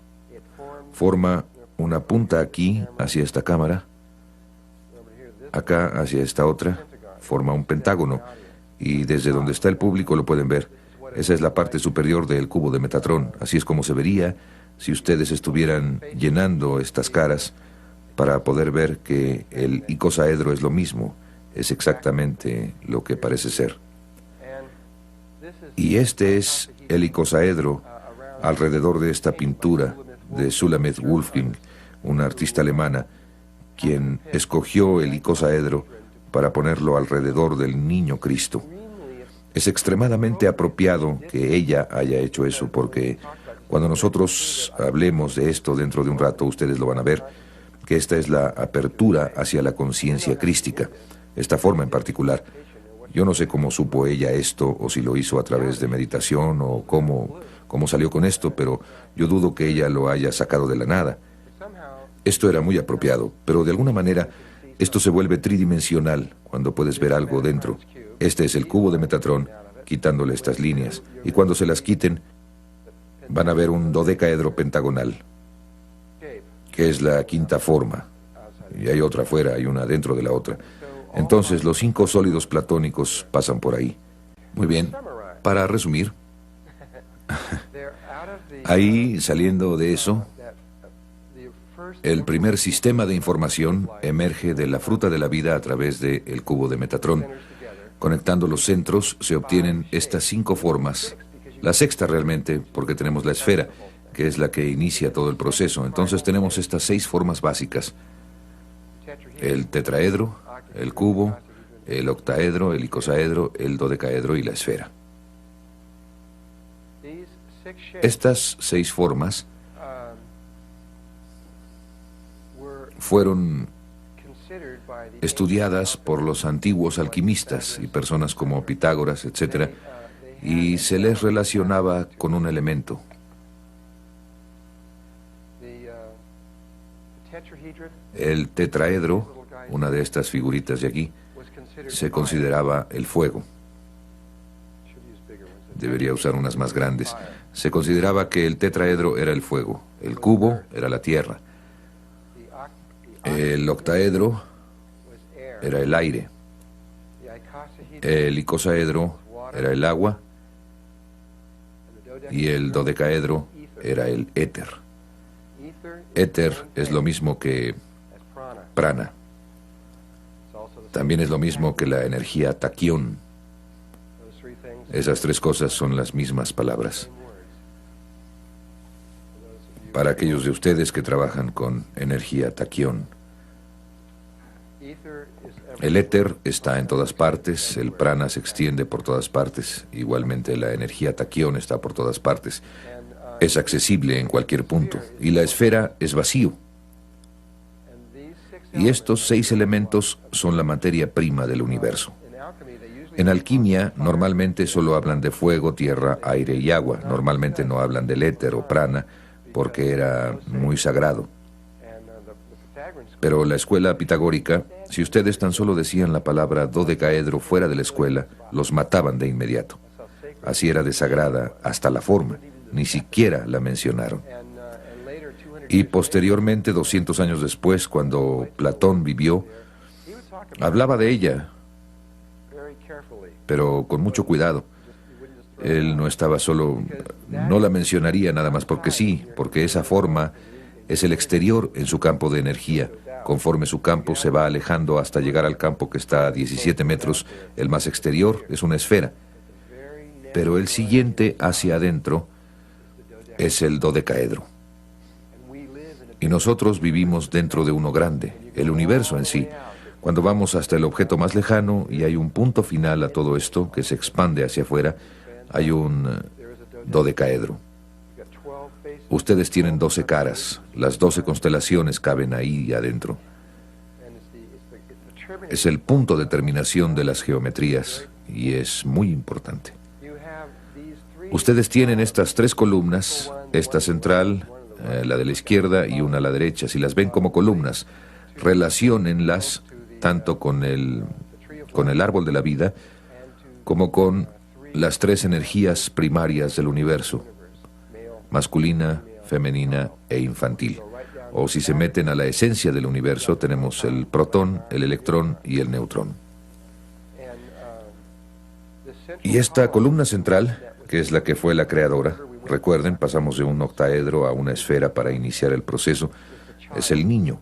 forma una punta aquí, hacia esta cámara, acá hacia esta otra, forma un pentágono, y desde donde está el público lo pueden ver. Esa es la parte superior del cubo de Metatrón. Así es como se vería si ustedes estuvieran llenando estas caras para poder ver que el icosaedro es lo mismo, es exactamente lo que parece ser. Y este es el icosaedro alrededor de esta pintura de Sulamith Wolfgang, una artista alemana, quien escogió el icosaedro para ponerlo alrededor del niño Cristo. Es extremadamente apropiado que ella haya hecho eso, porque cuando nosotros hablemos de esto dentro de un rato, ustedes lo van a ver, que esta es la apertura hacia la conciencia crística, esta forma en particular. Yo no sé cómo supo ella esto, o si lo hizo a través de meditación, o cómo salió con esto, pero yo dudo que ella lo haya sacado de la nada. Esto era muy apropiado, pero de alguna manera esto se vuelve tridimensional cuando puedes ver algo dentro. Este es el cubo de Metatron, quitándole estas líneas, y cuando se las quiten, van a ver un dodecaedro pentagonal, que es la quinta forma, y hay otra afuera, hay una dentro de la otra. Entonces los 5 sólidos platónicos pasan por ahí. Muy bien, para resumir, ahí, saliendo de eso, el primer sistema de información emerge de la fruta de la vida a través del cubo de Metatron. Conectando los centros se obtienen estas 5 formas. La sexta realmente, porque tenemos la esfera, que es la que inicia todo el proceso. Entonces tenemos estas 6 formas básicas: el tetraedro, el cubo, el octaedro, el icosaedro, el dodecaedro y la esfera. Estas 6 formas fueron estudiadas por los antiguos alquimistas y personas como Pitágoras, etc., y se les relacionaba con un elemento. El tetraedro, una de estas figuritas de aquí, se consideraba el fuego. Debería usar unas más grandes. Se consideraba que el tetraedro era el fuego, el cubo era la tierra, el octaedro era el aire, el icosaedro era el agua y el dodecaedro era el éter. Éter es lo mismo que prana. También es lo mismo que la energía taquión. Esas 3 cosas son las mismas palabras. Para aquellos de ustedes que trabajan con energía taquión, el éter está en todas partes, el prana se extiende por todas partes, igualmente la energía taquión está por todas partes, es accesible en cualquier punto, y la esfera es vacío. Y estos 6 elementos son la materia prima del universo. En alquimia, normalmente solo hablan de fuego, tierra, aire y agua. Normalmente no hablan del éter o prana, porque era muy sagrado. Pero la escuela pitagórica, si ustedes tan solo decían la palabra dodecaedro fuera de la escuela, los mataban de inmediato. Así era de sagrada hasta la forma, ni siquiera la mencionaron. Y posteriormente, 200 años después, cuando Platón vivió, hablaba de ella, pero con mucho cuidado. Él no estaba solo, no la mencionaría nada más porque sí, porque esa forma es el exterior en su campo de energía. Conforme su campo se va alejando hasta llegar al campo que está a 17 metros, el más exterior es una esfera. Pero el siguiente hacia adentro es el dodecaedro. Y nosotros vivimos dentro de uno grande, el universo en sí. Cuando vamos hasta el objeto más lejano y hay un punto final a todo esto que se expande hacia afuera, hay un dodecaedro. Ustedes tienen 12 caras, las 12 constelaciones caben ahí adentro. Es el punto de terminación de las geometrías y es muy importante. Ustedes tienen estas 3 columnas, esta central, la de la izquierda y una a la derecha. Si las ven como columnas, relaciónenlas tanto con el árbol de la vida como con las 3 energías primarias del universo: masculina, femenina e infantil. O si se meten a la esencia del universo, tenemos el protón, el electrón y el neutrón. Y esta columna central, que es la que fue la creadora, recuerden, pasamos de un octaedro a una esfera para iniciar el proceso, es el niño,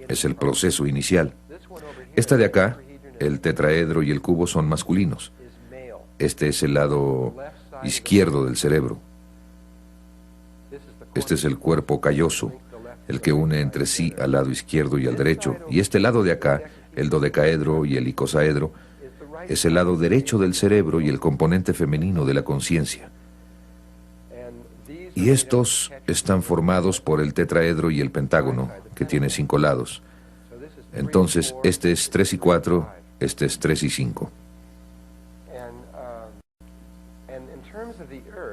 es el proceso inicial. Esta de acá, el tetraedro y el cubo, son masculinos. Este es el lado izquierdo del cerebro. Este es el cuerpo calloso, el que une entre sí al lado izquierdo y al derecho. Y este lado de acá, el dodecaedro y el icosaedro, es el lado derecho del cerebro y el componente femenino de la conciencia. Y estos están formados por el tetraedro y el pentágono, que tiene 5 lados. Entonces, este es 3 y 4, este es 3 y 5.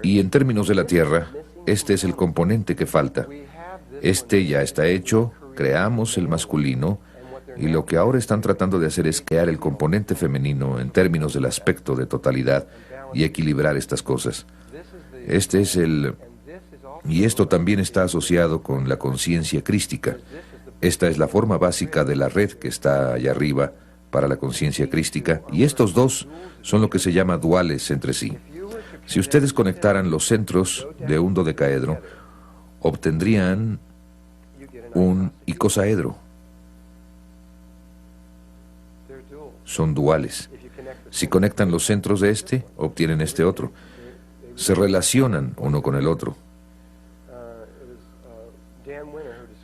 Y en términos de la Tierra, este es el componente que falta. Este ya está hecho, creamos el masculino, y lo que ahora están tratando de hacer es crear el componente femenino en términos del aspecto de totalidad y equilibrar estas cosas. Este es el... Y esto también está asociado con la conciencia crística. Esta es la forma básica de la red que está allá arriba para la conciencia crística, y estos dos son lo que se llama duales entre sí. Si ustedes conectaran los centros de un dodecaedro, obtendrían un icosaedro. Son duales. Si conectan los centros de este, obtienen este otro. Se relacionan uno con el otro.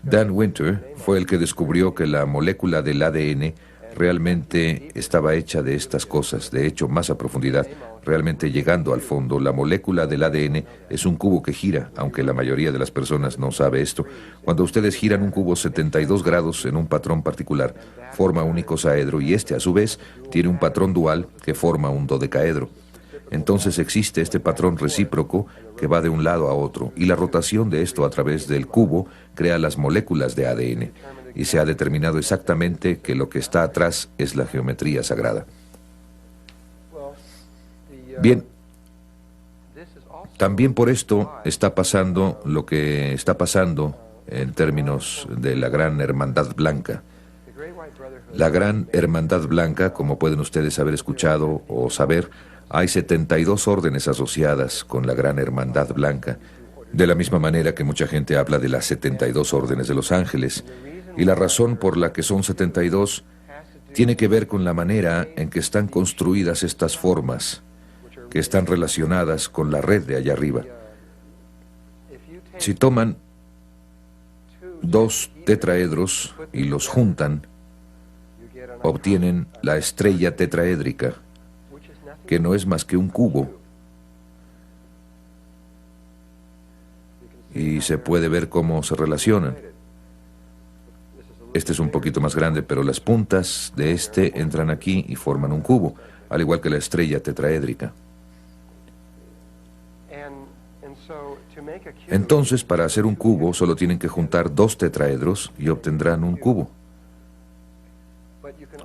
Dan Winter fue el que descubrió que la molécula del ADN realmente estaba hecha de estas cosas, de hecho, más a profundidad, realmente llegando al fondo. La molécula del ADN es un cubo que gira, aunque la mayoría de las personas no sabe esto. Cuando ustedes giran un cubo 72 grados en un patrón particular, forma un icosaedro, y este, a su vez, tiene un patrón dual que forma un dodecaedro. Entonces existe este patrón recíproco que va de un lado a otro, y la rotación de esto a través del cubo crea las moléculas de ADN, y se ha determinado exactamente que lo que está atrás es la geometría sagrada. Bien, también por esto está pasando lo que está pasando en términos de la Gran Hermandad Blanca. La Gran Hermandad Blanca, como pueden ustedes haber escuchado o saber, hay 72 órdenes asociadas con la Gran Hermandad Blanca, de la misma manera que mucha gente habla de las 72 órdenes de los ángeles. Y la razón por la que son 72 tiene que ver con la manera en que están construidas estas formas, que están relacionadas con la red de allá arriba. Si toman 2 tetraedros y los juntan, obtienen la estrella tetraédrica, que no es más que un cubo. Y se puede ver cómo se relacionan. Este es un poquito más grande, pero las puntas de este entran aquí y forman un cubo, al igual que la estrella tetraédrica. Entonces, para hacer un cubo, solo tienen que juntar 2 tetraedros y obtendrán un cubo.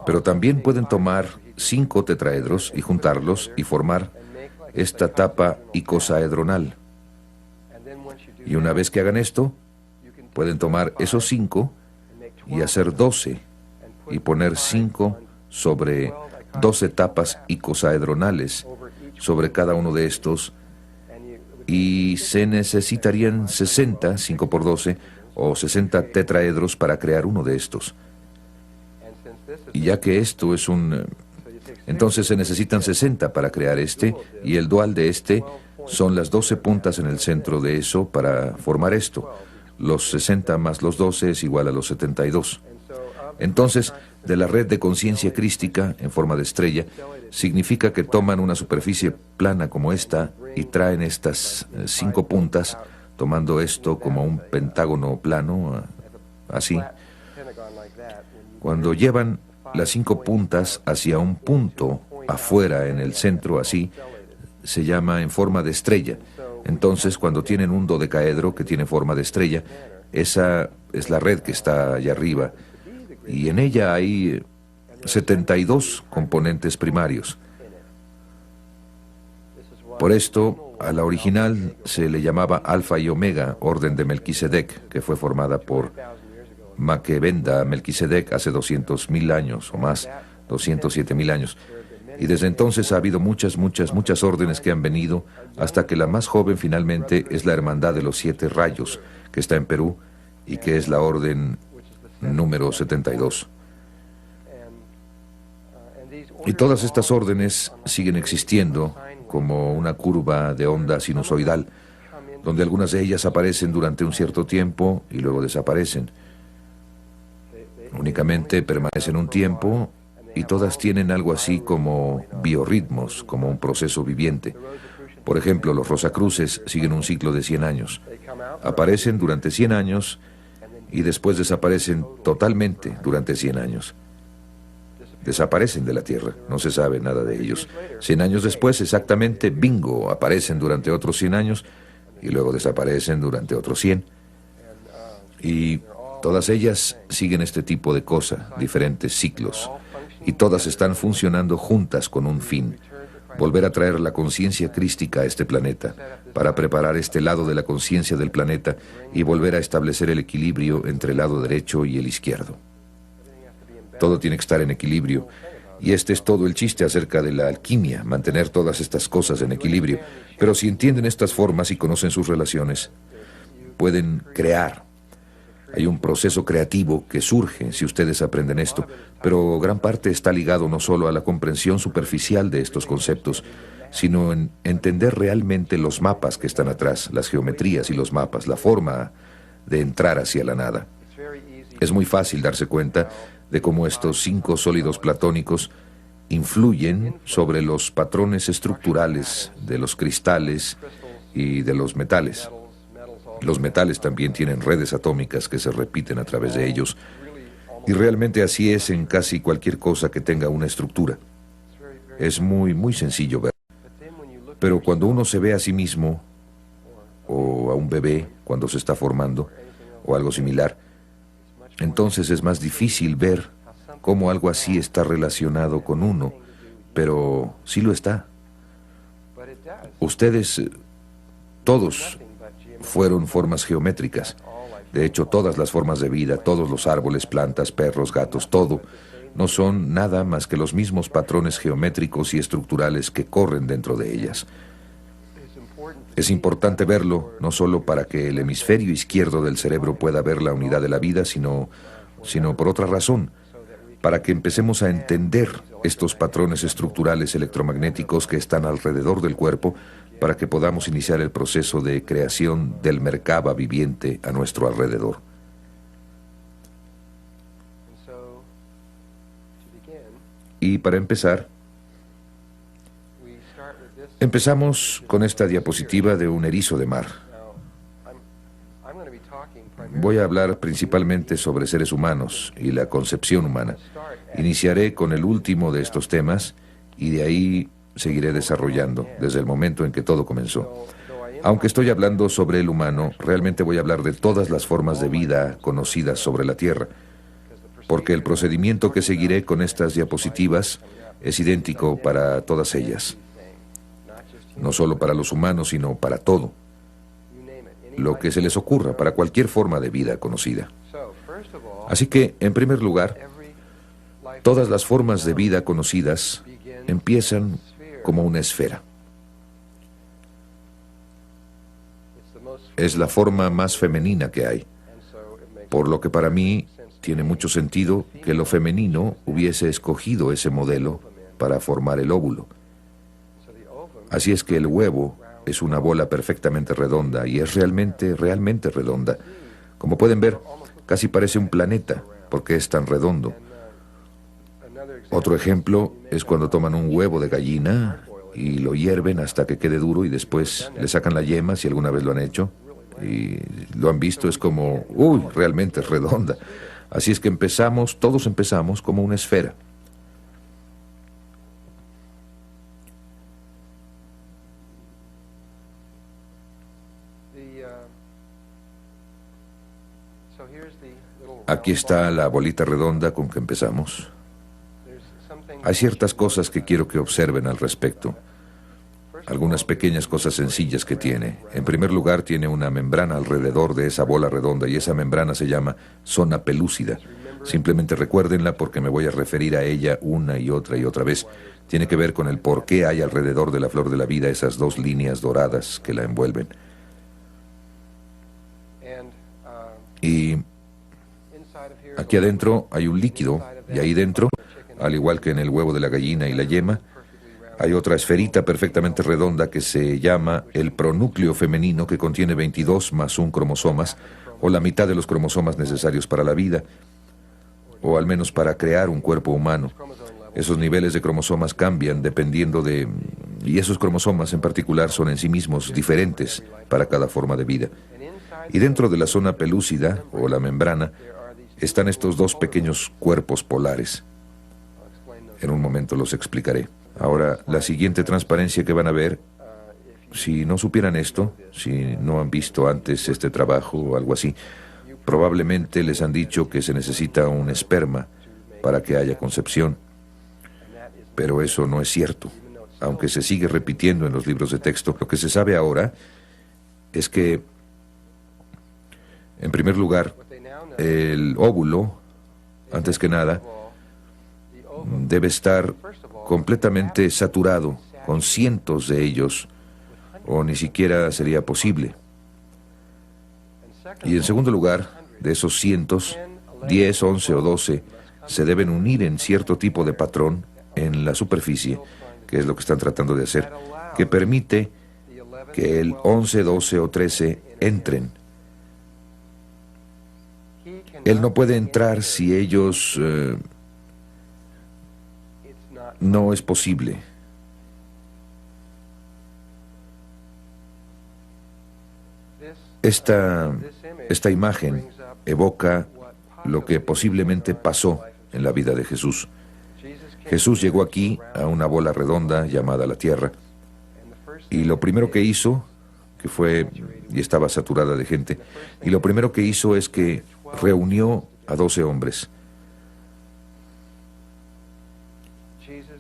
Pero también pueden tomar 5 tetraedros y juntarlos y formar esta tapa icosaedronal. Y una vez que hagan esto, pueden tomar esos 5 y hacer 12 y poner 5 sobre 12 tapas icosaedronales sobre cada uno de estos, y se necesitarían 60, 5 por 12, o 60 tetraedros para crear uno de estos. Y ya que esto es entonces se necesitan 60 para crear este, y el dual de este son las 12 puntas en el centro de eso para formar esto. Los 60 más los 12 es igual a los 72. Entonces, de la red de conciencia crística en forma de estrella, significa que toman una superficie plana como esta y traen estas 5 puntas, tomando esto como un pentágono plano, así. Cuando llevan las 5 puntas hacia un punto afuera en el centro, así, se llama en forma de estrella. Entonces, cuando tienen un dodecaedro que tiene forma de estrella, esa es la red que está allá arriba, y en ella hay 72 componentes primarios. Por esto, a la original se le llamaba Alfa y Omega, orden de Melquisedec, que fue formada por Maquebenda Melquisedec hace 200.000 años o más, 207.000 años. Y desde entonces ha habido muchas órdenes que han venido, hasta que la más joven finalmente es la Hermandad de los 7 Rayos, que está en Perú, y que es la orden número 72. Y todas estas órdenes siguen existiendo como una curva de onda sinusoidal, donde algunas de ellas aparecen durante un cierto tiempo y luego desaparecen. Únicamente permanecen un tiempo y todas tienen algo así como biorritmos, como un proceso viviente. Por ejemplo, los Rosacruces siguen un ciclo de 100 años. Aparecen durante 100 años y después desaparecen totalmente durante 100 años. Desaparecen de la Tierra, no se sabe nada de ellos. 100 años después, exactamente, bingo, aparecen durante otros 100 años y luego desaparecen durante otros 100. Y todas ellas siguen este tipo de cosa, diferentes ciclos, y todas están funcionando juntas con un fin: volver a traer la conciencia crística a este planeta, para preparar este lado de la conciencia del planeta y volver a establecer el equilibrio entre el lado derecho y el izquierdo. Todo tiene que estar en equilibrio, y este es todo el chiste acerca de la alquimia, mantener todas estas cosas en equilibrio. Pero si entienden estas formas y conocen sus relaciones, pueden crear. Hay un proceso creativo que surge si ustedes aprenden esto, pero gran parte está ligado no solo a la comprensión superficial de estos conceptos, sino en entender realmente los mapas que están atrás, las geometrías y los mapas, la forma de entrar hacia la nada. Es muy fácil darse cuenta de cómo estos 5 sólidos platónicos influyen sobre los patrones estructurales de los cristales y de los metales. Los metales también tienen redes atómicas que se repiten a través de ellos, y realmente así es en casi cualquier cosa que tenga una estructura. Es muy sencillo ver. Pero cuando uno se ve a sí mismo, o a un bebé cuando se está formando, o algo similar, entonces es más difícil ver cómo algo así está relacionado con uno, pero sí lo está. Ustedes, todos, fueron formas geométricas. De hecho, todas las formas de vida, todos los árboles, plantas, perros, gatos, todo, no son nada más que los mismos patrones geométricos y estructurales que corren dentro de ellas. Es importante verlo, no solo para que el hemisferio izquierdo del cerebro pueda ver la unidad de la vida, sino por otra razón, para que empecemos a entender estos patrones estructurales electromagnéticos que están alrededor del cuerpo, para que podamos iniciar el proceso de creación del Merkaba viviente a nuestro alrededor. Y para empezar, empezamos con esta diapositiva de un erizo de mar. Voy a hablar principalmente sobre seres humanos y la concepción humana. Iniciaré con el último de estos temas y de ahí seguiré desarrollando desde el momento en que todo comenzó. Aunque estoy hablando sobre el humano, realmente voy a hablar de todas las formas de vida conocidas sobre la Tierra, porque el procedimiento que seguiré con estas diapositivas es idéntico para todas ellas. No solo para los humanos, sino para todo. Lo que se les ocurra, para cualquier forma de vida conocida. Así que, en primer lugar, todas las formas de vida conocidas empiezan como una esfera. Es la forma más femenina que hay, por lo que para mí tiene mucho sentido que lo femenino hubiese escogido ese modelo para formar el óvulo. Así es que el huevo es una bola perfectamente redonda y es realmente redonda. Como pueden ver, casi parece un planeta porque es tan redondo. Otro ejemplo es cuando toman un huevo de gallina y lo hierven hasta que quede duro y después le sacan la yema, si alguna vez lo han hecho, y lo han visto, es como, realmente es redonda. Así es que todos empezamos como una esfera. Aquí está la bolita redonda con que empezamos. Hay ciertas cosas que quiero que observen al respecto. Algunas pequeñas cosas sencillas que tiene. En primer lugar, tiene una membrana alrededor de esa bola redonda y esa membrana se llama zona pelúcida. Simplemente recuérdenla porque me voy a referir a ella una y otra vez. Tiene que ver con el por qué hay alrededor de la flor de la vida esas 2 líneas doradas que la envuelven. Y aquí adentro hay un líquido, y ahí dentro, al igual que en el huevo de la gallina y la yema, Hay otra esferita perfectamente redonda que se llama el pronúcleo femenino, que contiene 22 más un cromosomas, o la mitad de los cromosomas necesarios para la vida, o al menos para crear un cuerpo humano. Esos niveles de cromosomas cambian dependiendo de... y esos cromosomas en particular son en sí mismos diferentes para cada forma de vida. Y dentro de la zona pelúcida, o la membrana, están estos dos pequeños cuerpos polares. En un momento los explicaré. Ahora, la siguiente transparencia que van a ver, si no supieran esto, si no han visto antes este trabajo o algo así, probablemente les han dicho que se necesita un esperma para que haya concepción. Pero eso no es cierto. Aunque se sigue repitiendo en los libros de texto, lo que se sabe ahora es que, en primer lugar, el óvulo, antes que nada, debe estar completamente saturado con cientos de ellos, o ni siquiera sería posible. Y en segundo lugar, de esos cientos, 10, 11 o 12 se deben unir en cierto tipo de patrón en la superficie, que es lo que están tratando de hacer, que permite que el 11, 12 o 13 entren. Él no puede entrar si ellos... no es posible. Esta imagen evoca lo que posiblemente pasó en la vida de Jesús. Jesús llegó aquí a una bola redonda llamada la Tierra, y lo primero que hizo, que fue, y estaba saturada de gente, y lo primero que hizo es que reunió a 12 hombres.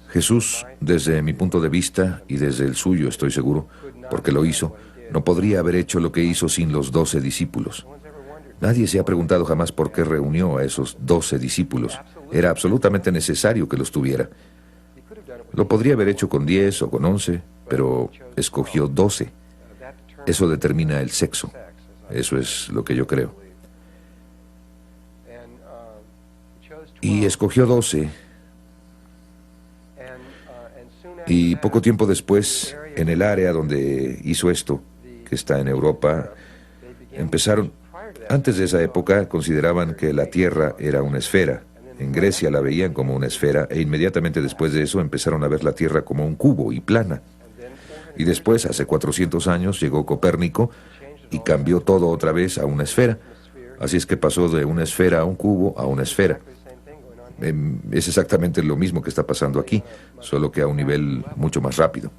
Jesús, desde mi punto de vista, y desde el suyo estoy seguro, porque lo hizo, no podría haber hecho lo que hizo sin los 12 discípulos. Nadie se ha preguntado jamás por qué reunió a esos 12 discípulos. Era absolutamente necesario que los tuviera. Lo podría haber hecho con 10 o con 11, pero escogió 12. Eso determina el sexo. Eso es lo que yo creo. Y escogió 12. Y poco tiempo después, en el área donde hizo esto, que está en Europa, empezaron... Antes de esa época consideraban que la Tierra era una esfera. En Grecia la veían como una esfera, e inmediatamente después de eso empezaron a ver la Tierra como un cubo y plana. Y después, hace 400 años, llegó Copérnico y cambió todo otra vez a una esfera. Así es que pasó de una esfera a un cubo a una esfera. Es exactamente lo mismo que está pasando aquí, solo que a un nivel mucho más rápido.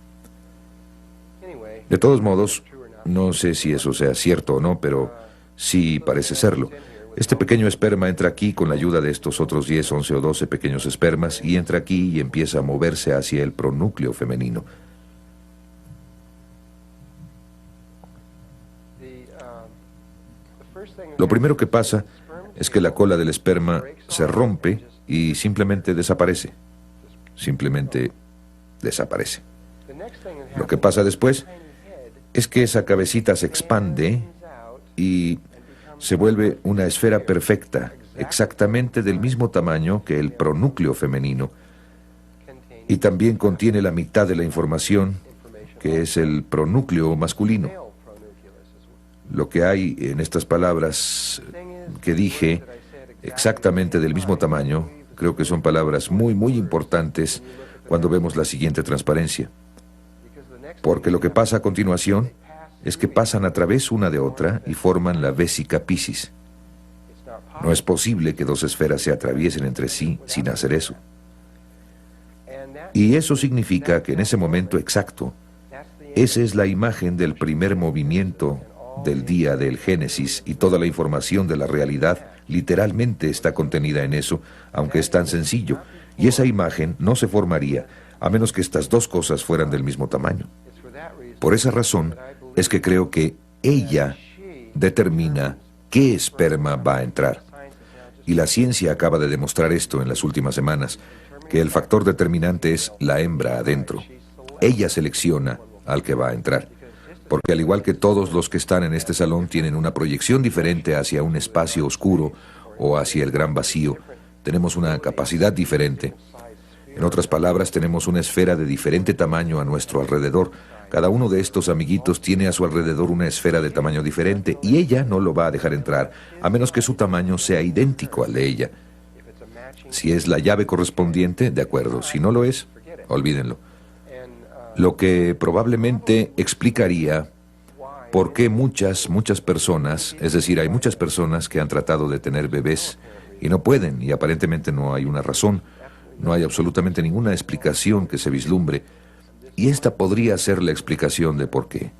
De todos modos, no sé si eso sea cierto o no, pero sí parece serlo. Este pequeño esperma entra aquí con la ayuda de estos otros 10, 11 o 12 pequeños espermas, y entra aquí y empieza a moverse hacia el pronúcleo femenino. Lo primero que pasa es que la cola del esperma se rompe y simplemente desaparece. Simplemente desaparece. Lo que pasa después es que esa cabecita se expande y se vuelve una esfera perfecta, exactamente del mismo tamaño que el pronúcleo femenino, y también contiene la mitad de la información, que es el pronúcleo masculino. Lo que hay en estas palabras que dije, exactamente del mismo tamaño, creo que son palabras muy, muy importantes cuando vemos la siguiente transparencia. Porque lo que pasa a continuación es que pasan a través una de otra y forman la vésica Piscis. No es posible que dos esferas se atraviesen entre sí sin hacer eso. Y eso significa que en ese momento exacto, esa es la imagen del primer movimiento del día del Génesis, y toda la información de la realidad literalmente está contenida en eso, aunque es tan sencillo. Y esa imagen no se formaría a menos que estas dos cosas fueran del mismo tamaño. Por esa razón es que creo que ella determina qué esperma va a entrar. Y la ciencia acaba de demostrar esto en las últimas semanas, que el factor determinante es la hembra adentro. Ella selecciona al que va a entrar. Porque al igual que todos los que están en este salón tienen una proyección diferente hacia un espacio oscuro o hacia el gran vacío, tenemos una capacidad diferente. En otras palabras, tenemos una esfera de diferente tamaño a nuestro alrededor. Cada uno de estos amiguitos tiene a su alrededor una esfera de tamaño diferente y ella no lo va a dejar entrar, a menos que su tamaño sea idéntico al de ella. Si es la llave correspondiente, de acuerdo. Si no lo es, olvídenlo. Lo que probablemente explicaría por qué muchas personas, es decir, hay muchas personas que han tratado de tener bebés y no pueden, y aparentemente no hay una razón, no hay absolutamente ninguna explicación que se vislumbre, y esta podría ser la explicación de por qué,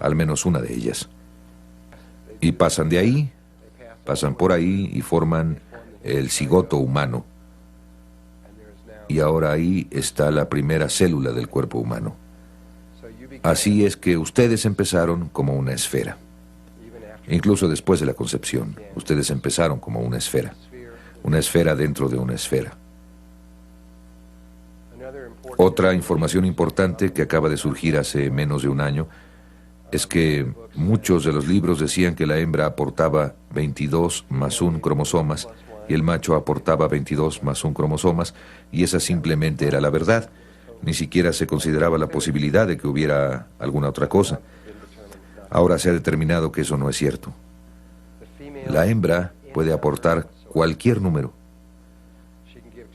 al menos una de ellas. Y pasan de ahí, pasan por ahí y forman el cigoto humano. Y ahora ahí está la primera célula del cuerpo humano. Así es que ustedes empezaron como una esfera. Incluso después de la concepción, ustedes empezaron como una esfera dentro de una esfera. Otra información importante que acaba de surgir hace menos de un año es que muchos de los libros decían que la hembra aportaba 22 más 1 cromosomas y el macho aportaba 22 más 1 cromosomas, y esa simplemente era la verdad. Ni siquiera se consideraba la posibilidad de que hubiera alguna otra cosa. Ahora se ha determinado que eso no es cierto. La hembra puede aportar cualquier número.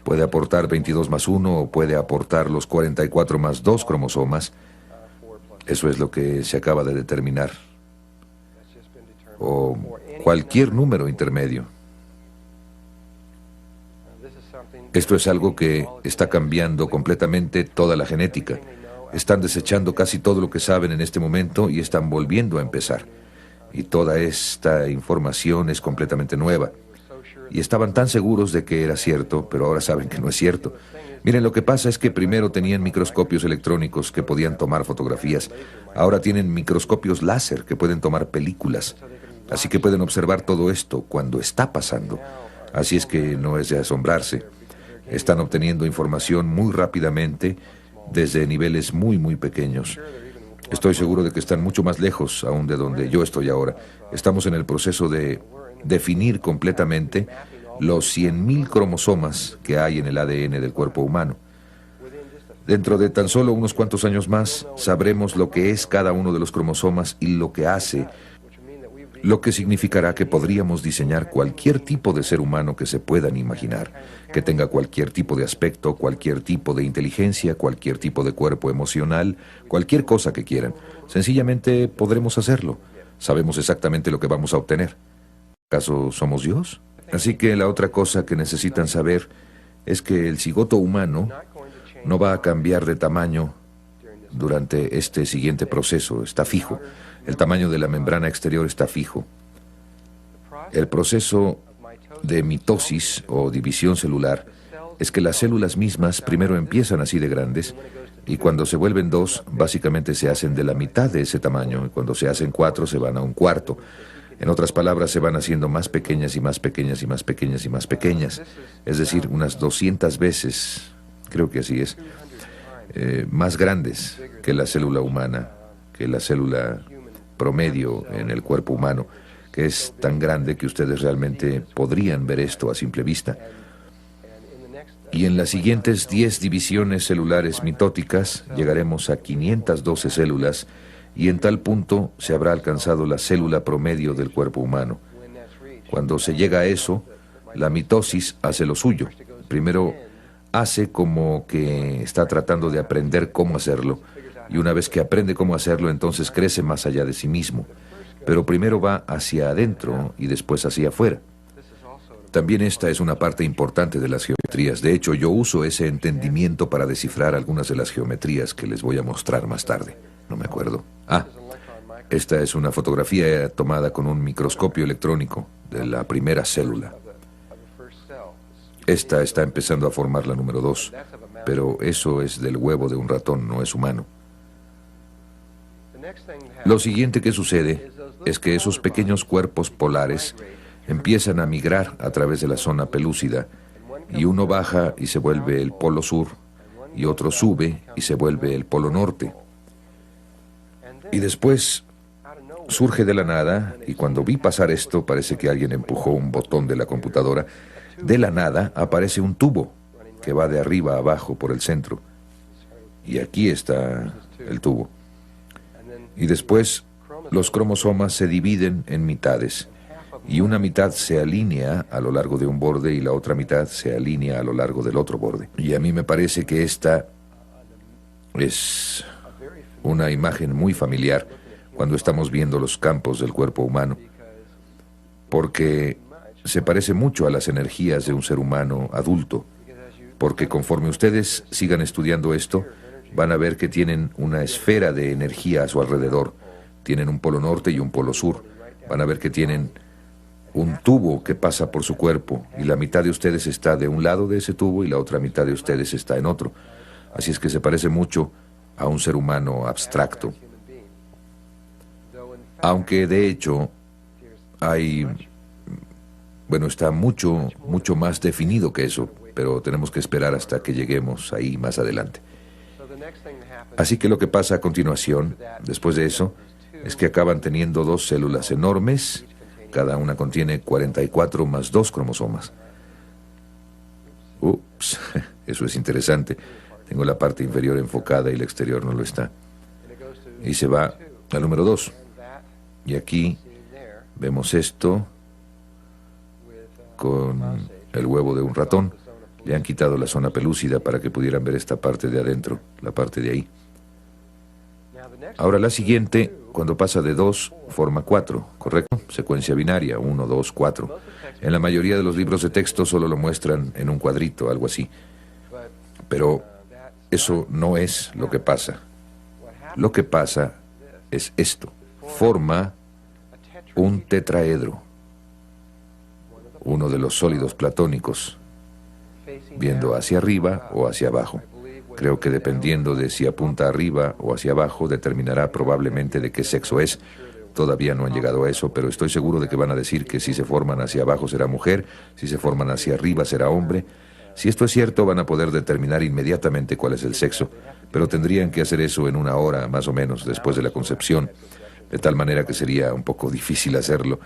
Puede aportar 22 más 1 o puede aportar los 44 más 2 cromosomas. Eso es lo que se acaba de determinar. O cualquier número intermedio. Esto es algo que está cambiando completamente toda la genética. Están desechando casi todo lo que saben en este momento y están volviendo a empezar. Y toda esta información es completamente nueva. Y estaban tan seguros de que era cierto, pero ahora saben que no es cierto. Miren, lo que pasa es que primero tenían microscopios electrónicos que podían tomar fotografías. Ahora tienen microscopios láser que pueden tomar películas. Así que pueden observar todo esto cuando está pasando. Así es que no es de asombrarse. Están obteniendo información muy rápidamente desde niveles muy pequeños. Estoy seguro de que están mucho más lejos aún de donde yo estoy ahora. Estamos en el proceso de definir completamente los 100.000 cromosomas que hay en el ADN del cuerpo humano. Dentro de tan solo unos cuantos años más, sabremos lo que es cada uno de los cromosomas y lo que hace, lo que significará que podríamos diseñar cualquier tipo de ser humano que se puedan imaginar, que tenga cualquier tipo de aspecto, cualquier tipo de inteligencia, cualquier tipo de cuerpo emocional, cualquier cosa que quieran. Sencillamente podremos hacerlo. Sabemos exactamente lo que vamos a obtener. ¿Acaso somos Dios? Así que la otra cosa que necesitan saber es que el cigoto humano no va a cambiar de tamaño durante este siguiente proceso. Está fijo. El tamaño de la membrana exterior está fijo. El proceso de mitosis o división celular es que las células mismas primero empiezan así de grandes y cuando se vuelven 2, básicamente se hacen de la mitad de ese tamaño, y cuando se hacen 4 se van a un cuarto. En otras palabras, se van haciendo más pequeñas y más pequeñas y más pequeñas y más pequeñas. Es decir, unas 200 veces, creo que así es, más grandes que la célula humana, que la célula promedio en el cuerpo humano, que es tan grande que ustedes realmente podrían ver esto a simple vista. Y en las siguientes 10 divisiones celulares mitóticas llegaremos a 512 células y en tal punto se habrá alcanzado la célula promedio del cuerpo humano. Cuando se llega a eso, la mitosis hace lo suyo. Primero hace como que está tratando de aprender cómo hacerlo, y una vez que aprende cómo hacerlo, entonces crece más allá de sí mismo. Pero primero va hacia adentro y después hacia afuera. También esta es una parte importante de las geometrías. De hecho, yo uso ese entendimiento para descifrar algunas de las geometrías que les voy a mostrar más tarde. No me acuerdo. Esta es una fotografía tomada con un microscopio electrónico de la primera célula. Esta está empezando a formar la número 2, pero eso es del huevo de un ratón, no es humano. Lo siguiente que sucede es que esos pequeños cuerpos polares empiezan a migrar a través de la zona pelúcida, y uno baja y se vuelve el polo sur, y otro sube y se vuelve el polo norte. Y después surge de la nada, y cuando vi pasar esto, parece que alguien empujó un botón de la computadora, de la nada aparece un tubo que va de arriba a abajo por el centro. Y aquí está el tubo. Y después los cromosomas se dividen en mitades. Y una mitad se alinea a lo largo de un borde y la otra mitad se alinea a lo largo del otro borde. Y a mí me parece que esta es una imagen muy familiar cuando estamos viendo los campos del cuerpo humano, porque se parece mucho a las energías de un ser humano adulto, porque conforme ustedes sigan estudiando esto, van a ver que tienen una esfera de energía a su alrededor. Tienen un polo norte y un polo sur. Van a ver que tienen un tubo que pasa por su cuerpo y la mitad de ustedes está de un lado de ese tubo y la otra mitad de ustedes está en otro. Así es que se parece mucho a un ser humano abstracto. Aunque de hecho está mucho más definido que eso, pero tenemos que esperar hasta que lleguemos ahí más adelante. Así que lo que pasa a continuación, después de eso, es que acaban teniendo dos células enormes. Cada una contiene 44 más 2 cromosomas. Ups, eso es interesante. Tengo la parte inferior enfocada y la exterior no lo está. Y se va al número 2. Y aquí vemos esto con el huevo de un ratón. Le han quitado la zona pelúcida para que pudieran ver esta parte de adentro, la parte de ahí. Ahora la siguiente, cuando pasa de 2, forma 4, ¿correcto? Secuencia binaria, 1, 2, 4. En la mayoría de los libros de texto solo lo muestran en un cuadrito, algo así. Pero eso no es lo que pasa. Lo que pasa es esto. Forma un tetraedro, uno de los sólidos platónicos, viendo hacia arriba o hacia abajo. Creo que dependiendo de si apunta arriba o hacia abajo, determinará probablemente de qué sexo es. Todavía no han llegado a eso, pero estoy seguro de que van a decir que si se forman hacia abajo será mujer, si se forman hacia arriba será hombre. Si esto es cierto, van a poder determinar inmediatamente cuál es el sexo, pero tendrían que hacer eso en 1 hora, más o menos, después de la concepción, de tal manera que sería un poco difícil hacerlo.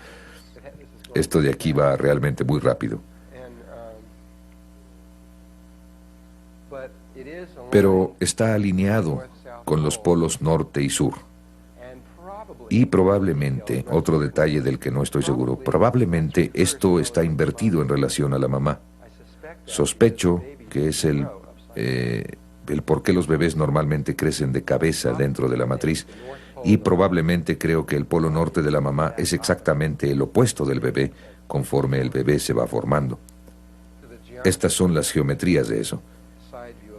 Esto de aquí va realmente muy rápido. Pero está alineado con los polos norte y sur. Y probablemente, otro detalle del que no estoy seguro, probablemente esto está invertido en relación a la mamá. Sospecho que es el por qué los bebés normalmente crecen de cabeza dentro de la matriz, y probablemente creo que el polo norte de la mamá es exactamente el opuesto del bebé conforme el bebé se va formando. Estas son las geometrías de eso.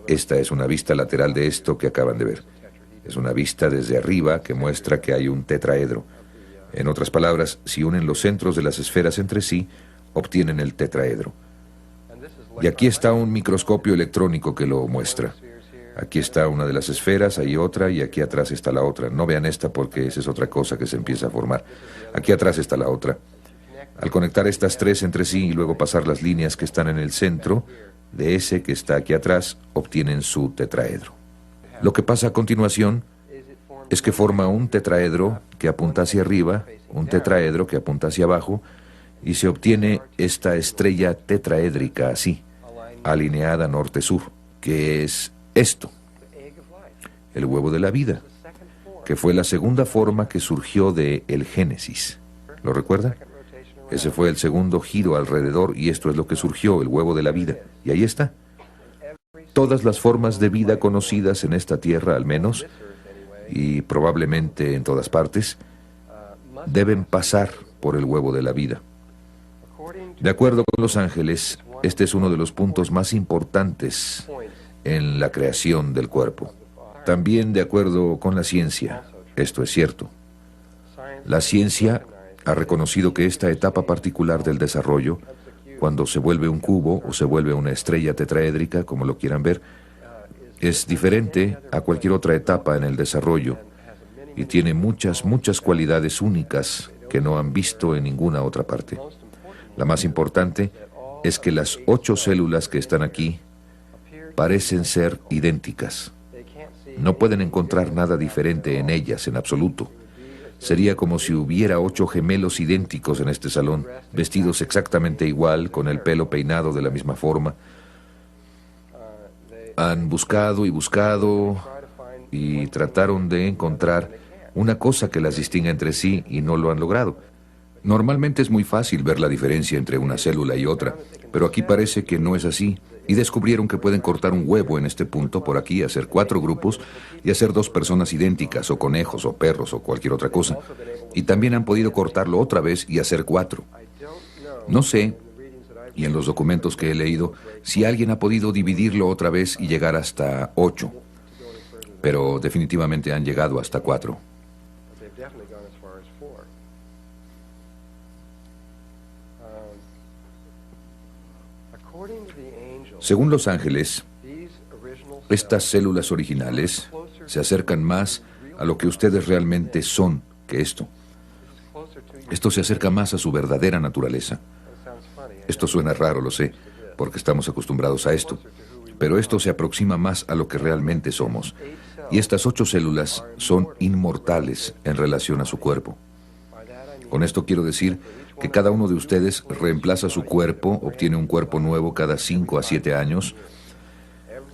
Esta es una vista lateral de esto que acaban de ver. Es una vista desde arriba que muestra que hay un tetraedro. En otras palabras, si unen los centros de las esferas entre sí, obtienen el tetraedro. Y aquí está un microscopio electrónico que lo muestra. Aquí está una de las esferas, hay otra, y aquí atrás está la otra. No vean esta porque esa es otra cosa que se empieza a formar. Aquí atrás está la otra. Al conectar estas tres entre sí y luego pasar las líneas que están en el centro de ese que está aquí atrás, obtienen su tetraedro. Lo que pasa a continuación es que forma un tetraedro que apunta hacia arriba, un tetraedro que apunta hacia abajo, y se obtiene esta estrella tetraédrica así, alineada norte-sur, que es esto, el huevo de la vida, que fue la segunda forma que surgió de el Génesis. ¿Lo recuerda? Ese fue el segundo giro alrededor y esto es lo que surgió, el huevo de la vida. Y ahí está. Todas las formas de vida conocidas en esta tierra, al menos, y probablemente en todas partes, deben pasar por el huevo de la vida. De acuerdo con los ángeles, este es uno de los puntos más importantes en la creación del cuerpo. También de acuerdo con la ciencia, esto es cierto. La ciencia ha reconocido que esta etapa particular del desarrollo, cuando se vuelve un cubo o se vuelve una estrella tetraédrica, como lo quieran ver, es diferente a cualquier otra etapa en el desarrollo y tiene muchas cualidades únicas que no han visto en ninguna otra parte. La más importante es que las 8 células que están aquí parecen ser idénticas. No pueden encontrar nada diferente en ellas en absoluto. Sería como si hubiera 8 gemelos idénticos en este salón, vestidos exactamente igual, con el pelo peinado de la misma forma. Han buscado y buscado y trataron de encontrar una cosa que las distinga entre sí y no lo han logrado. Normalmente es muy fácil ver la diferencia entre una célula y otra, pero aquí parece que no es así. Y descubrieron que pueden cortar un huevo en este punto, por aquí, hacer 4 grupos y hacer 2 personas idénticas, o conejos, o perros, o cualquier otra cosa. Y también han podido cortarlo otra vez y hacer 4. No sé, y en los documentos que he leído, si alguien ha podido dividirlo otra vez y llegar hasta 8. Pero definitivamente han llegado hasta 4. Según los ángeles, estas células originales se acercan más a lo que ustedes realmente son que esto. Esto se acerca más a su verdadera naturaleza. Esto suena raro, lo sé, porque estamos acostumbrados a esto. Pero esto se aproxima más a lo que realmente somos. Y estas 8 células son inmortales en relación a su cuerpo. Con esto quiero decir que cada uno de ustedes reemplaza su cuerpo, obtiene un cuerpo nuevo cada 5 a 7 años.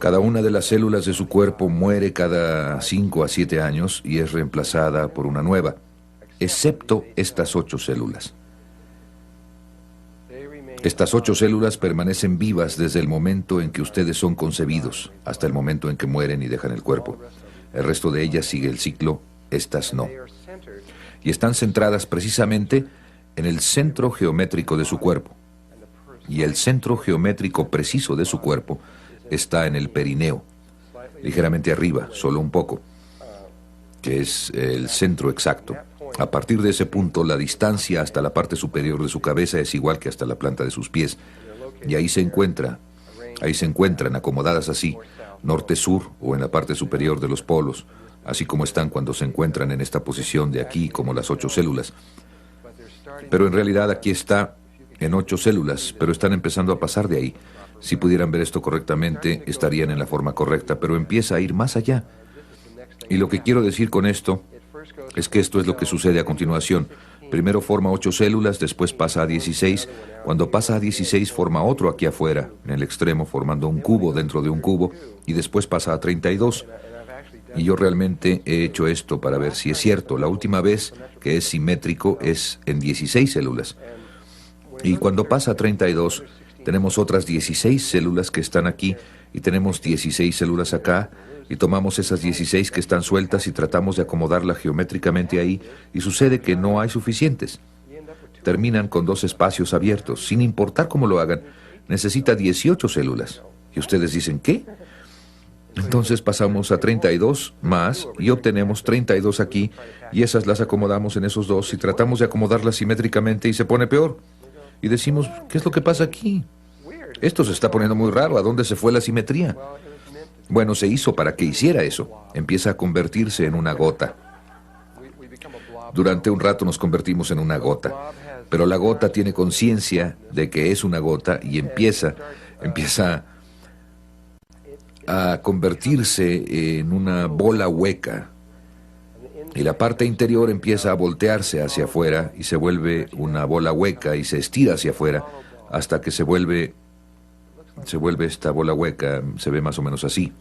Cada una de las células de su cuerpo muere cada 5 a 7 años y es reemplazada por una nueva, excepto estas 8 células. Estas 8 células permanecen vivas desde el momento en que ustedes son concebidos hasta el momento en que mueren y dejan el cuerpo. El resto de ellas sigue el ciclo, estas no. Y están centradas precisamente en el centro geométrico de su cuerpo. Y el centro geométrico preciso de su cuerpo está en el perineo, ligeramente arriba, solo un poco, que es el centro exacto. A partir de ese punto, la distancia hasta la parte superior de su cabeza es igual que hasta la planta de sus pies. Y ahí se encuentran acomodadas así, norte-sur o en la parte superior de los polos, así como están cuando se encuentran en esta posición de aquí, como las 8 células. Pero en realidad aquí está en 8 células, pero están empezando a pasar de ahí. Si pudieran ver esto correctamente, estarían en la forma correcta, pero empieza a ir más allá. Y lo que quiero decir con esto es que esto es lo que sucede a continuación. Primero forma 8 células, después pasa a 16. Cuando pasa a 16 forma otro aquí afuera, en el extremo, formando un cubo dentro de un cubo, y después pasa a 32. Y yo realmente he hecho esto para ver si es cierto. La última vez que es simétrico es en 16 células. Y cuando pasa a 32, tenemos otras 16 células que están aquí, y tenemos 16 células acá, y tomamos esas 16 que están sueltas y tratamos de acomodarlas geométricamente ahí, y sucede que no hay suficientes. Terminan con 2 espacios abiertos. Sin importar cómo lo hagan, necesita 18 células. Y ustedes dicen, ¿qué? Entonces pasamos a 32 más y obtenemos 32 aquí, y esas las acomodamos en esos 2 y tratamos de acomodarlas simétricamente y se pone peor. Y decimos, ¿qué es lo que pasa aquí? Esto se está poniendo muy raro. ¿A dónde se fue la simetría? Bueno, se hizo para que hiciera eso. Empieza a convertirse en una gota. Durante un rato nos convertimos en una gota, pero la gota tiene conciencia de que es una gota y empieza a convertirse en una bola hueca. Y la parte interior empieza a voltearse hacia afuera y se vuelve una bola hueca y se estira hacia afuera hasta que se vuelve esta bola hueca, se ve más o menos así.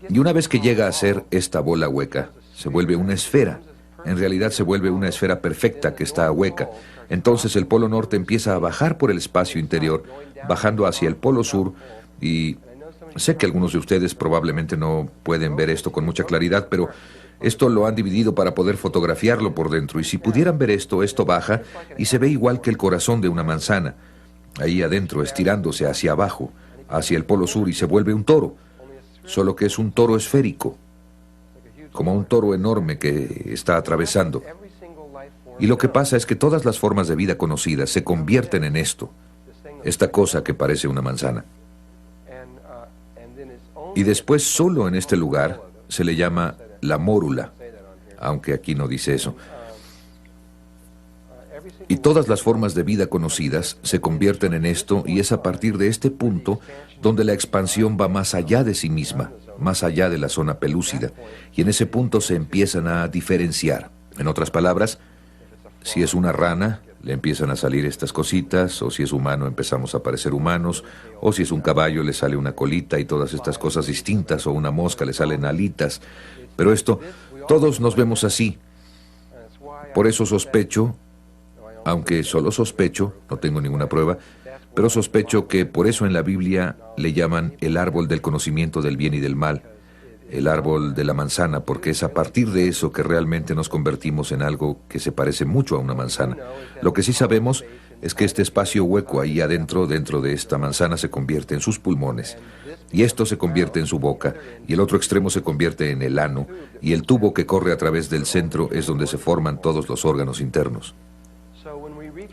Y una vez que llega a ser esta bola hueca, se vuelve una esfera. En realidad se vuelve una esfera perfecta que está hueca. Entonces el polo norte empieza a bajar por el espacio interior, bajando hacia el polo sur, y sé que algunos de ustedes probablemente no pueden ver esto con mucha claridad, pero esto lo han dividido para poder fotografiarlo por dentro, y si pudieran ver esto, esto baja y se ve igual que el corazón de una manzana, ahí adentro, estirándose hacia abajo, hacia el polo sur, y se vuelve un toro, solo que es un toro esférico, como un toro enorme que está atravesando. Y lo que pasa es que todas las formas de vida conocidas se convierten en esto, esta cosa que parece una manzana. Y después, solo en este lugar, se le llama la mórula, aunque aquí no dice eso. Y todas las formas de vida conocidas se convierten en esto, y es a partir de este punto donde la expansión va más allá de sí misma, más allá de la zona pelúcida, y en ese punto se empiezan a diferenciar. En otras palabras, si es una rana, le empiezan a salir estas cositas, o si es humano empezamos a parecer humanos, o si es un caballo le sale una colita y todas estas cosas distintas, o una mosca le salen alitas. Pero esto, todos nos vemos así. Por eso sospecho, aunque solo sospecho, no tengo ninguna prueba, pero sospecho que por eso en la Biblia le llaman el árbol del conocimiento del bien y del mal, el árbol de la manzana, porque es a partir de eso que realmente nos convertimos en algo que se parece mucho a una manzana. Lo que sí sabemos es que este espacio hueco ahí adentro, dentro de esta manzana, se convierte en sus pulmones, y esto se convierte en su boca, y el otro extremo se convierte en el ano, y el tubo que corre a través del centro es donde se forman todos los órganos internos.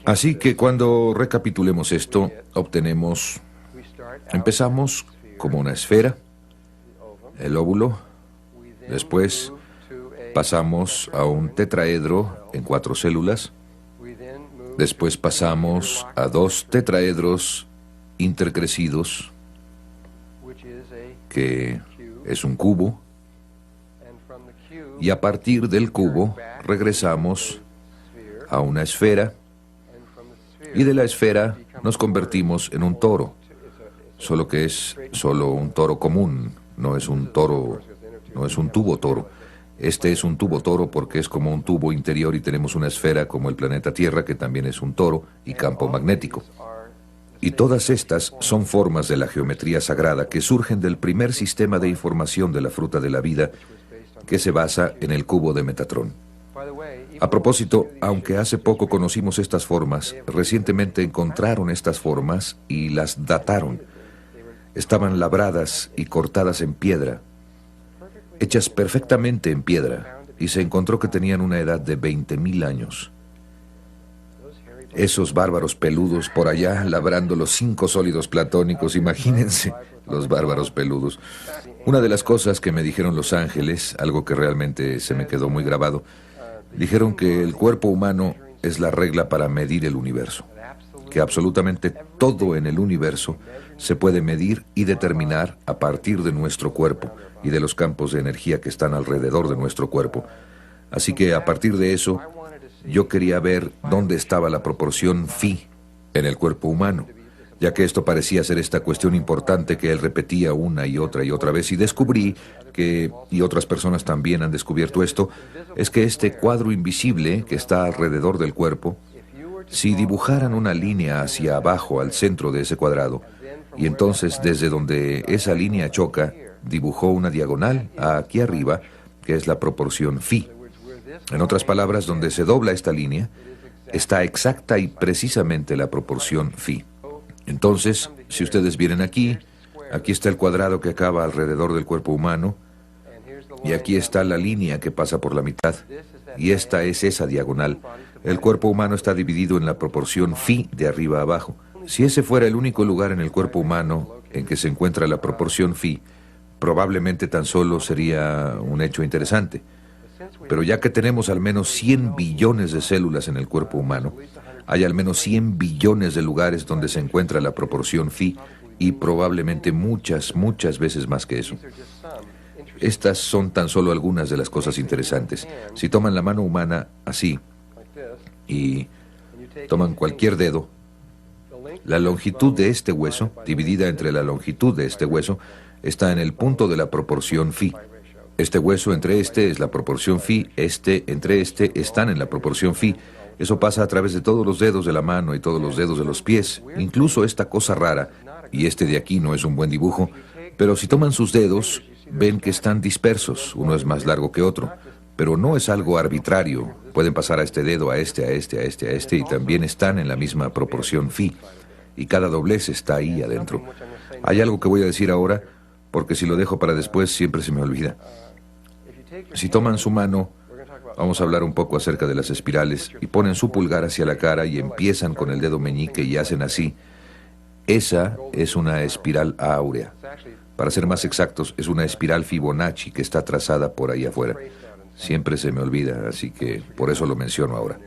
Así que cuando recapitulemos esto, empezamos como una esfera, el óvulo, después pasamos a un tetraedro en 4 células, después pasamos a 2 tetraedros intercrecidos, que es un cubo, y a partir del cubo regresamos a una esfera, y de la esfera nos convertimos en un toro, solo que es solo un toro común, no es un toro, no es un tubo toro. Este es un tubo toro porque es como un tubo interior y tenemos una esfera como el planeta Tierra, que también es un toro y campo magnético. Y todas estas son formas de la geometría sagrada que surgen del primer sistema de información de la fruta de la vida, que se basa en el cubo de Metatrón. A propósito, aunque hace poco conocimos estas formas, recientemente encontraron estas formas y las dataron. Estaban labradas y cortadas en piedra, hechas perfectamente en piedra, y se encontró que tenían una edad de 20.000 años. Esos bárbaros peludos por allá labrando los 5 sólidos platónicos, imagínense, los bárbaros peludos. Una de las cosas que me dijeron los ángeles, algo que realmente se me quedó muy grabado, dijeron que el cuerpo humano es la regla para medir el universo, que absolutamente todo en el universo se puede medir y determinar a partir de nuestro cuerpo y de los campos de energía que están alrededor de nuestro cuerpo. Así que a partir de eso, yo quería ver dónde estaba la proporción phi en el cuerpo humano, ya que esto parecía ser esta cuestión importante que él repetía una y otra vez, y descubrí que, y otras personas también han descubierto esto, es que este cuadro invisible que está alrededor del cuerpo, si dibujaran una línea hacia abajo al centro de ese cuadrado, y entonces desde donde esa línea choca, dibujó una diagonal aquí arriba, que es la proporción phi. En otras palabras, donde se dobla esta línea, está exacta y precisamente la proporción phi. Entonces, si ustedes vienen aquí está el cuadrado que acaba alrededor del cuerpo humano, y aquí está la línea que pasa por la mitad, y esta es esa diagonal. El cuerpo humano está dividido en la proporción phi de arriba a abajo. Si ese fuera el único lugar en el cuerpo humano en que se encuentra la proporción phi, probablemente tan solo sería un hecho interesante. Pero ya que tenemos al menos 100 billones de células en el cuerpo humano, hay al menos 100 billones de lugares donde se encuentra la proporción phi, y probablemente muchas veces más que eso. Estas son tan solo algunas de las cosas interesantes. Si toman la mano humana así, y toman cualquier dedo, la longitud de este hueso, dividida entre la longitud de este hueso, está en el punto de la proporción phi. Este hueso entre este es la proporción phi, este entre este están en la proporción phi. Eso pasa a través de todos los dedos de la mano y todos los dedos de los pies, incluso esta cosa rara, y este de aquí no es un buen dibujo, pero si toman sus dedos, ven que están dispersos, uno es más largo que otro, pero no es algo arbitrario. Pueden pasar a este dedo, a este, y también están en la misma proporción phi, y cada doblez está ahí adentro. Hay algo que voy a decir ahora, porque si lo dejo para después siempre se me olvida. Si toman su mano, vamos a hablar un poco acerca de las espirales, y ponen su pulgar hacia la cara y empiezan con el dedo meñique y hacen así. Esa es una espiral áurea. Para ser más exactos, es una espiral Fibonacci que está trazada por ahí afuera. Siempre se me olvida, así que por eso lo menciono ahora.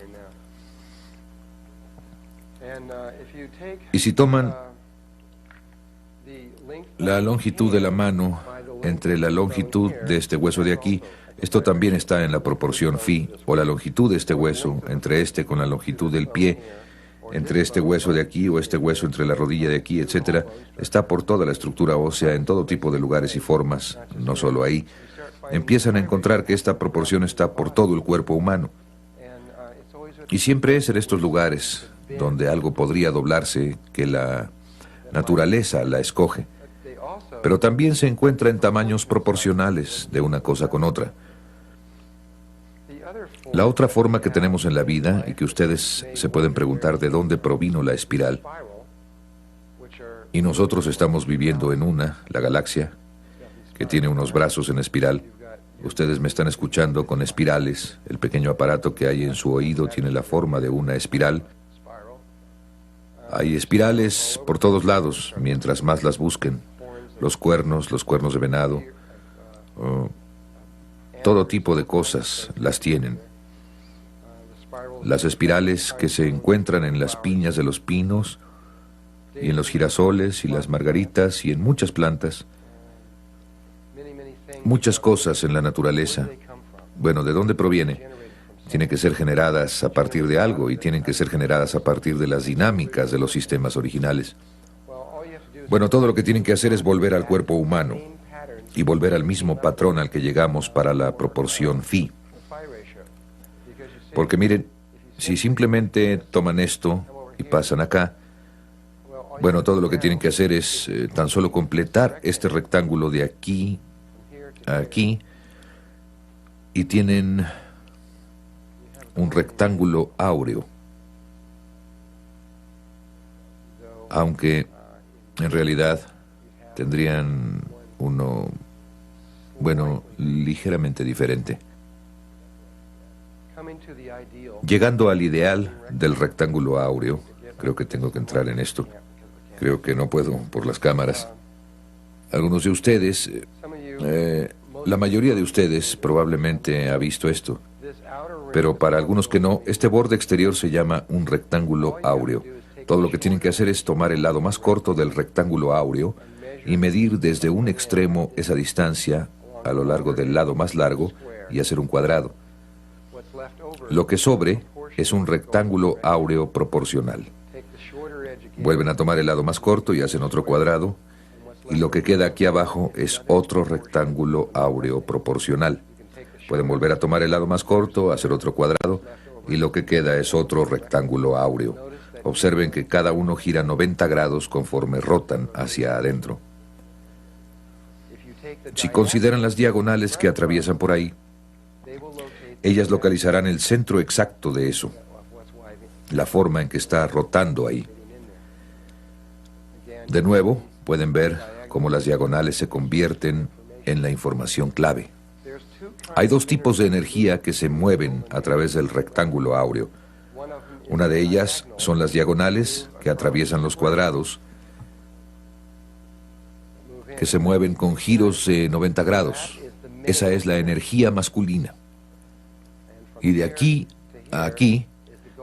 Y si toman la longitud de la mano entre la longitud de este hueso de aquí, esto también está en la proporción phi, o la longitud de este hueso entre este con la longitud del pie, entre este hueso de aquí o este hueso entre la rodilla de aquí, etcétera, está por toda la estructura ósea en todo tipo de lugares y formas, no solo ahí. Empiezan a encontrar que esta proporción está por todo el cuerpo humano. Y siempre es en estos lugares donde algo podría doblarse que la naturaleza la escoge. Pero también se encuentra en tamaños proporcionales de una cosa con otra. La otra forma que tenemos en la vida, y que ustedes se pueden preguntar de dónde provino la espiral, y nosotros estamos viviendo en una, la galaxia, que tiene unos brazos en espiral. Ustedes me están escuchando con espirales. El pequeño aparato que hay en su oído tiene la forma de una espiral. Hay espirales por todos lados, mientras más las busquen. Los cuernos de venado, todo tipo de cosas las tienen. Las espirales que se encuentran en las piñas de los pinos, y en los girasoles y las margaritas y en muchas plantas. Muchas cosas en la naturaleza. Bueno, ¿de dónde proviene? Tienen que ser generadas a partir de algo y tienen que ser generadas a partir de las dinámicas de los sistemas originales. Bueno, todo lo que tienen que hacer es volver al cuerpo humano y volver al mismo patrón al que llegamos para la proporción phi. Porque miren, si simplemente toman esto y pasan acá, bueno, todo lo que tienen que hacer es tan solo completar este rectángulo de aquí a aquí y tienen un rectángulo áureo. Aunque en realidad tendrían uno, bueno, ligeramente diferente. Llegando al ideal del rectángulo áureo, creo que tengo que entrar en esto. Creo que no puedo por las cámaras. Algunos de ustedes, la mayoría de ustedes probablemente ha visto esto. Pero para algunos que no, este borde exterior se llama un rectángulo áureo. Todo lo que tienen que hacer es tomar el lado más corto del rectángulo áureo y medir desde un extremo esa distancia a lo largo del lado más largo y hacer un cuadrado. Lo que sobre es un rectángulo áureo proporcional. Vuelven a tomar el lado más corto y hacen otro cuadrado, y lo que queda aquí abajo es otro rectángulo áureo proporcional. Pueden volver a tomar el lado más corto, hacer otro cuadrado, y lo que queda es otro rectángulo áureo. Observen que cada uno gira 90 grados conforme rotan hacia adentro. Si consideran las diagonales que atraviesan por ahí, ellas localizarán el centro exacto de eso, la forma en que está rotando ahí. De nuevo, pueden ver cómo las diagonales se convierten en la información clave. Hay dos tipos de energía que se mueven a través del rectángulo áureo. Una de ellas son las diagonales que atraviesan los cuadrados, que se mueven con giros de 90 grados. Esa es la energía masculina. Y de aquí a aquí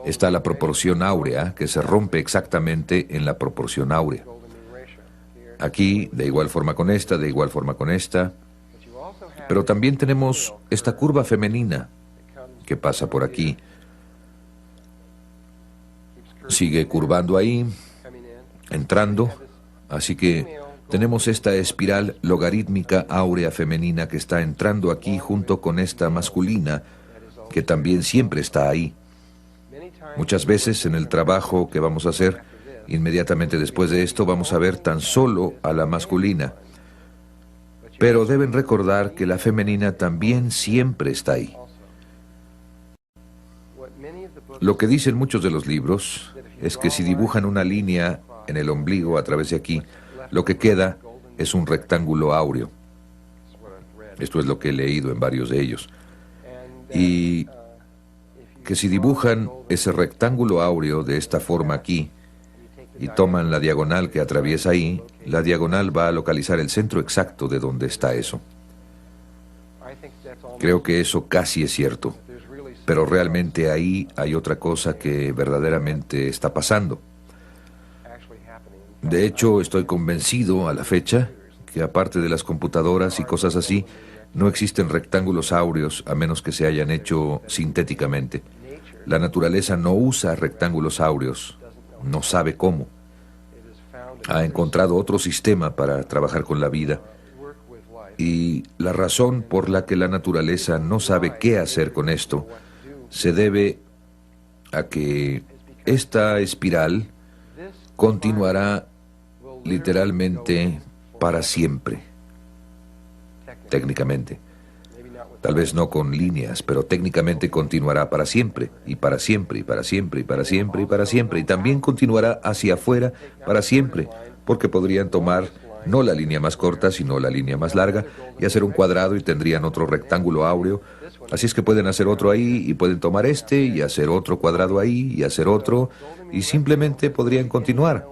está la proporción áurea, que se rompe exactamente en la proporción áurea. Aquí, de igual forma con esta, de igual forma con esta. Pero también tenemos esta curva femenina que pasa por aquí. Sigue curvando ahí, entrando. Así que tenemos esta espiral logarítmica áurea femenina que está entrando aquí junto con esta masculina, que también siempre está ahí. Muchas veces en el trabajo que vamos a hacer, inmediatamente después de esto vamos a ver tan solo a la masculina. Pero deben recordar que la femenina también siempre está ahí. Lo que dicen muchos de los libros es que si dibujan una línea en el ombligo a través de aquí, lo que queda es un rectángulo áureo. Esto es lo que he leído en varios de ellos. Y que si dibujan ese rectángulo áureo de esta forma aquí y toman la diagonal que atraviesa ahí, la diagonal va a localizar el centro exacto de donde está eso. Creo que eso casi es cierto, pero realmente ahí hay otra cosa que verdaderamente está pasando. De hecho, estoy convencido a la fecha que aparte de las computadoras y cosas así, no existen rectángulos áureos a menos que se hayan hecho sintéticamente. La naturaleza no usa rectángulos áureos, no sabe cómo. Ha encontrado otro sistema para trabajar con la vida. Y la razón por la que la naturaleza no sabe qué hacer con esto se debe a que esta espiral continuará literalmente para siempre, técnicamente. Tal vez no con líneas, pero técnicamente continuará para siempre, y para siempre, y para siempre, y para siempre, y para siempre, y también continuará hacia afuera para siempre, porque podrían tomar no la línea más corta, sino la línea más larga, y hacer un cuadrado y tendrían otro rectángulo áureo. Así es que pueden hacer otro ahí, y pueden tomar este, y hacer otro cuadrado ahí, y hacer otro, y simplemente podrían continuar.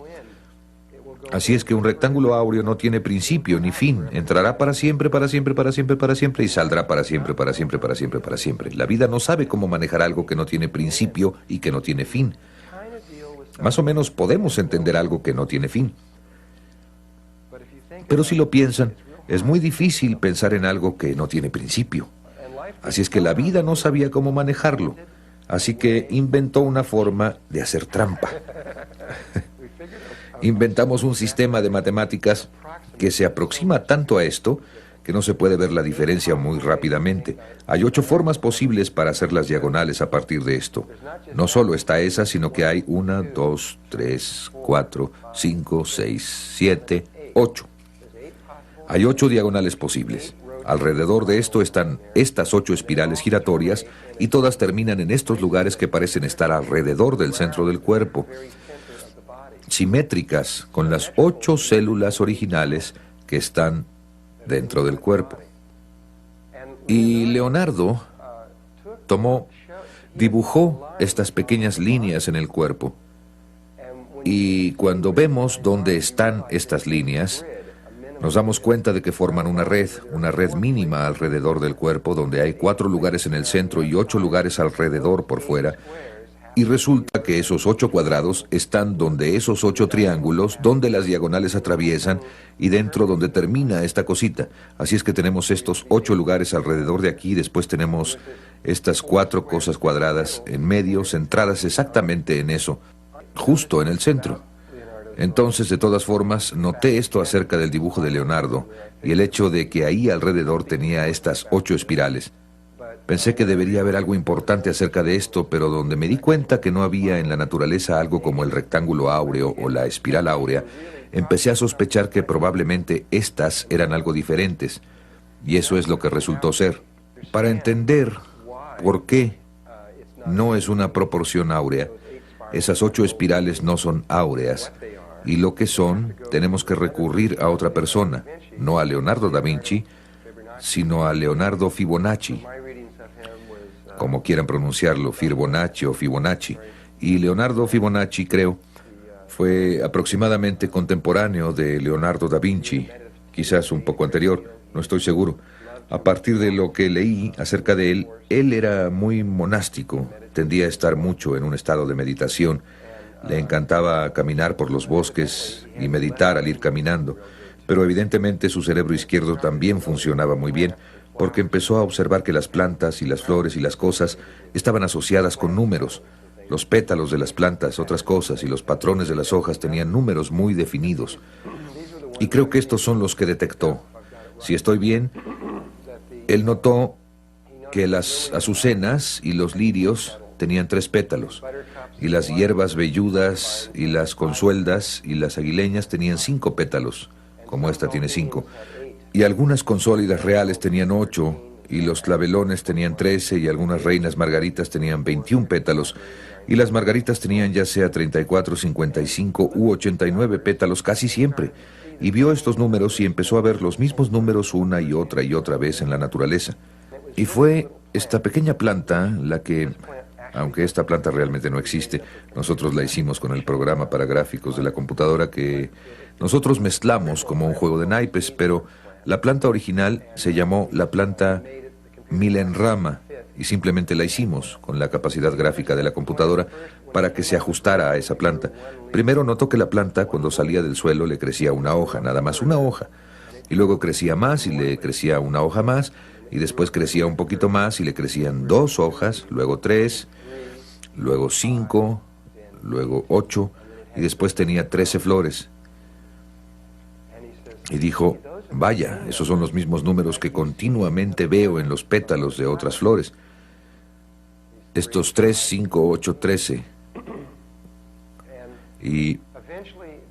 Así es que un rectángulo áureo no tiene principio ni fin. Entrará para siempre, para siempre, para siempre, para siempre, y saldrá para siempre, para siempre, para siempre, para siempre. La vida no sabe cómo manejar algo que no tiene principio y que no tiene fin. Más o menos podemos entender algo que no tiene fin. Pero si lo piensan, es muy difícil pensar en algo que no tiene principio. Así es que la vida no sabía cómo manejarlo. Así que inventó una forma de hacer trampa. Inventamos un sistema de matemáticas que se aproxima tanto a esto que no se puede ver la diferencia muy rápidamente. Hay 8 formas posibles para hacer las diagonales a partir de esto. No solo está esa, sino que hay 1, 2, 3, 4, 5, 6, 7, 8. Hay 8 diagonales posibles. Alrededor de esto están estas 8 espirales giratorias y todas terminan en estos lugares que parecen estar alrededor del centro del cuerpo, simétricas con las 8 células originales que están dentro del cuerpo. Y Leonardo dibujó estas pequeñas líneas en el cuerpo. Y cuando vemos dónde están estas líneas, nos damos cuenta de que forman una red mínima alrededor del cuerpo, donde hay 4 lugares en el centro y 8 lugares alrededor por fuera. Y resulta que esos 8 cuadrados están donde esos 8 triángulos, donde las diagonales atraviesan y dentro donde termina esta cosita. Así es que tenemos estos 8 lugares alrededor de aquí, después tenemos estas 4 cosas cuadradas en medio, centradas exactamente en eso, justo en el centro. Entonces, de todas formas, noté esto acerca del dibujo de Leonardo y el hecho de que ahí alrededor tenía estas 8 espirales. Pensé que debería haber algo importante acerca de esto, pero donde me di cuenta que no había en la naturaleza algo como el rectángulo áureo o la espiral áurea, empecé a sospechar que probablemente estas eran algo diferentes, y eso es lo que resultó ser. Para entender por qué no es una proporción áurea, esas 8 espirales no son áureas, y lo que son, tenemos que recurrir a otra persona, no a Leonardo da Vinci, sino a Leonardo Fibonacci, como quieran pronunciarlo, Fibonacci o Fibonacci. Y Leonardo Fibonacci, creo, fue aproximadamente contemporáneo de Leonardo da Vinci, quizás un poco anterior, no estoy seguro. A partir de lo que leí acerca de él era muy monástico, tendía a estar mucho en un estado de meditación. Le encantaba caminar por los bosques y meditar al ir caminando, pero evidentemente su cerebro izquierdo también funcionaba muy bien, porque empezó a observar que las plantas y las flores y las cosas estaban asociadas con números. Los pétalos de las plantas, otras cosas, y los patrones de las hojas tenían números muy definidos. Y creo que estos son los que detectó. Si estoy bien, él notó que las azucenas y los lirios tenían 3 pétalos, y las hierbas velludas y las consueldas y las aguileñas tenían 5 pétalos, como esta tiene 5. Y algunas consólidas reales tenían 8, y los clavelones tenían 13, y algunas reinas margaritas tenían 21 pétalos, y las margaritas tenían ya sea 34, 55 u 89 pétalos casi siempre. Y vio estos números y empezó a ver los mismos números una y otra vez en la naturaleza. Y fue esta pequeña planta la que, aunque esta planta realmente no existe, nosotros la hicimos con el programa para gráficos de la computadora que nosotros mezclamos como un juego de naipes, pero la planta original se llamó la planta Milenrama y simplemente la hicimos con la capacidad gráfica de la computadora para que se ajustara a esa planta. Primero notó que la planta, cuando salía del suelo, le crecía una hoja, nada más una hoja. y luego crecía más y le crecía una hoja más, y después crecía un poquito más y le crecían 2 hojas, luego 3, luego 5, luego 8, y después tenía 13 flores. Y dijo, vaya, esos son los mismos números que continuamente veo en los pétalos de otras flores. Estos 3, 5, 8, 13. Y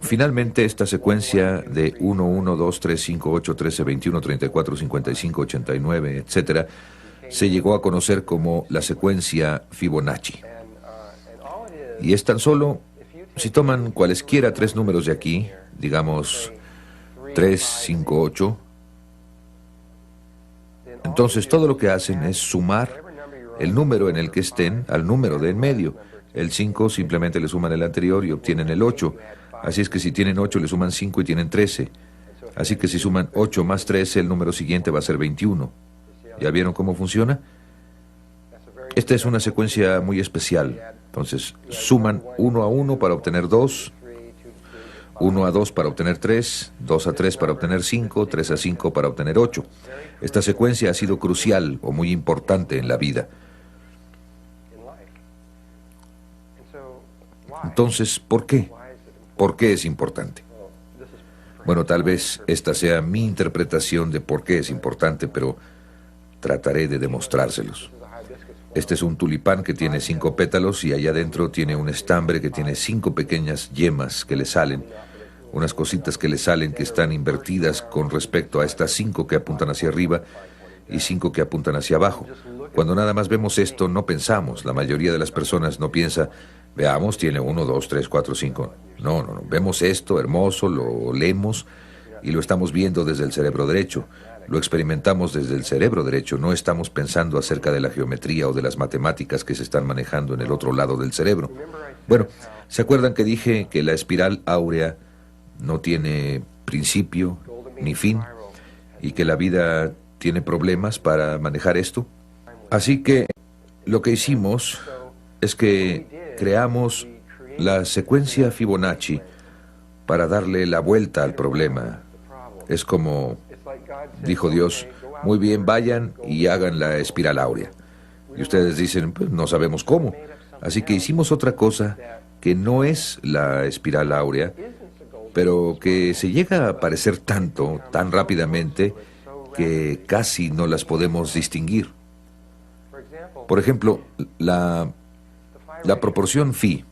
finalmente esta secuencia de 1, 1, 2, 3, 5, 8, 13, 21, 34, 55, 89, etc., se llegó a conocer como la secuencia Fibonacci. Y es tan solo, si toman cualesquiera 3 números de aquí, digamos 3, 5, 8, entonces todo lo que hacen es sumar el número en el que estén al número de en medio. El 5 simplemente le suman el anterior y obtienen el 8. Así es que si tienen 8 le suman 5 y tienen 13. Así que si suman 8 más 13, el número siguiente va a ser 21. ¿Ya vieron cómo funciona? Esta es una secuencia muy especial. Entonces, suman 1 a 1 para obtener 2, 1 a 2 para obtener 3, 2 a 3 para obtener 5, 3 a 5 para obtener 8. Esta secuencia ha sido crucial o muy importante en la vida. Entonces, ¿por qué? ¿Por qué es importante? Bueno, tal vez esta sea mi interpretación de por qué es importante, pero trataré de demostrárselos. Este es un tulipán que tiene 5 pétalos y allá adentro tiene un estambre que tiene 5 pequeñas yemas que le salen, unas cositas que le salen que están invertidas con respecto a estas 5 que apuntan hacia arriba y 5 que apuntan hacia abajo. Cuando nada más vemos esto, no pensamos. La mayoría de las personas no piensa, veamos, tiene 1, 2, 3, 4, 5. No. Vemos esto hermoso, lo leemos y lo estamos viendo desde el cerebro derecho. Lo experimentamos desde el cerebro derecho. No estamos pensando acerca de la geometría o de las matemáticas que se están manejando en el otro lado del cerebro. Bueno, ¿se acuerdan que dije que la espiral áurea no tiene principio ni fin y que la vida tiene problemas para manejar esto? Así que lo que hicimos es que creamos la secuencia Fibonacci para darle la vuelta al problema. Es como, dijo Dios, muy bien, vayan y hagan la espiral áurea. Y ustedes dicen, pues no sabemos cómo. Así que hicimos otra cosa que no es la espiral áurea, pero que se llega a parecer tanto, tan rápidamente, que casi no las podemos distinguir. Por ejemplo, la proporción phi,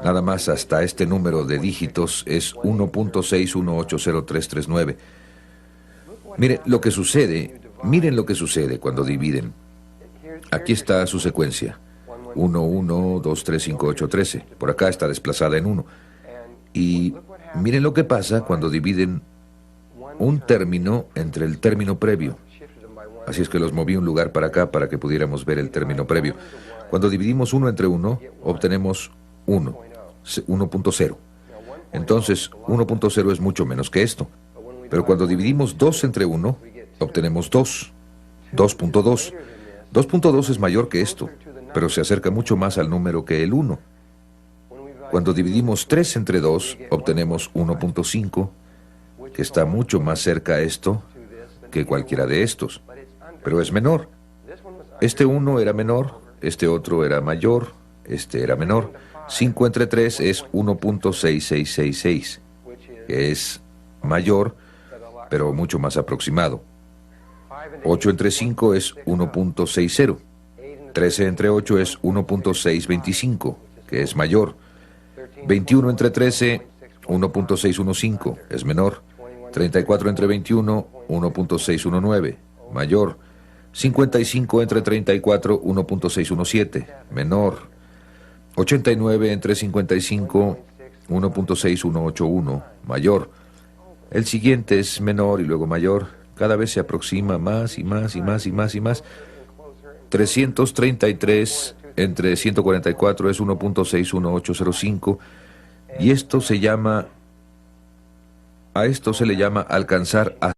nada más hasta este número de dígitos, es 1.618039. Miren lo que sucede cuando dividen. Aquí está su secuencia. 1, 1, 2, 3, 5, 8, 13. Por acá está desplazada en 1. Y miren lo que pasa cuando dividen un término entre el término previo. Así es que los moví un lugar para acá para que pudiéramos ver el término previo. Cuando dividimos 1 entre 1, obtenemos 1, 1.0. Entonces, 1.0 es mucho menos que esto. Pero cuando dividimos 2 entre 1, obtenemos 2, 2.2. 2.2 es mayor que esto, pero se acerca mucho más al número que el 1. Cuando dividimos 3 entre 2, obtenemos 1.5, que está mucho más cerca a esto que cualquiera de estos, pero es menor. Este 1 era menor, este otro era mayor, este era menor. 5 entre 3 es 1.6666, que es mayor, pero mucho más aproximado. 8 entre 5 es 1.60. 13 entre 8 es 1.625, que es mayor. 21 entre 13, 1.615, es menor. 34 entre 21, 1.619, mayor. 55 entre 34, 1.617, menor. 89 entre 55, 1.6181, mayor. El siguiente es menor y luego mayor. Cada vez se aproxima más y más y más y más y más. 333 entre 144 es 1.61805 y esto se llama, a esto se le llama alcanzar a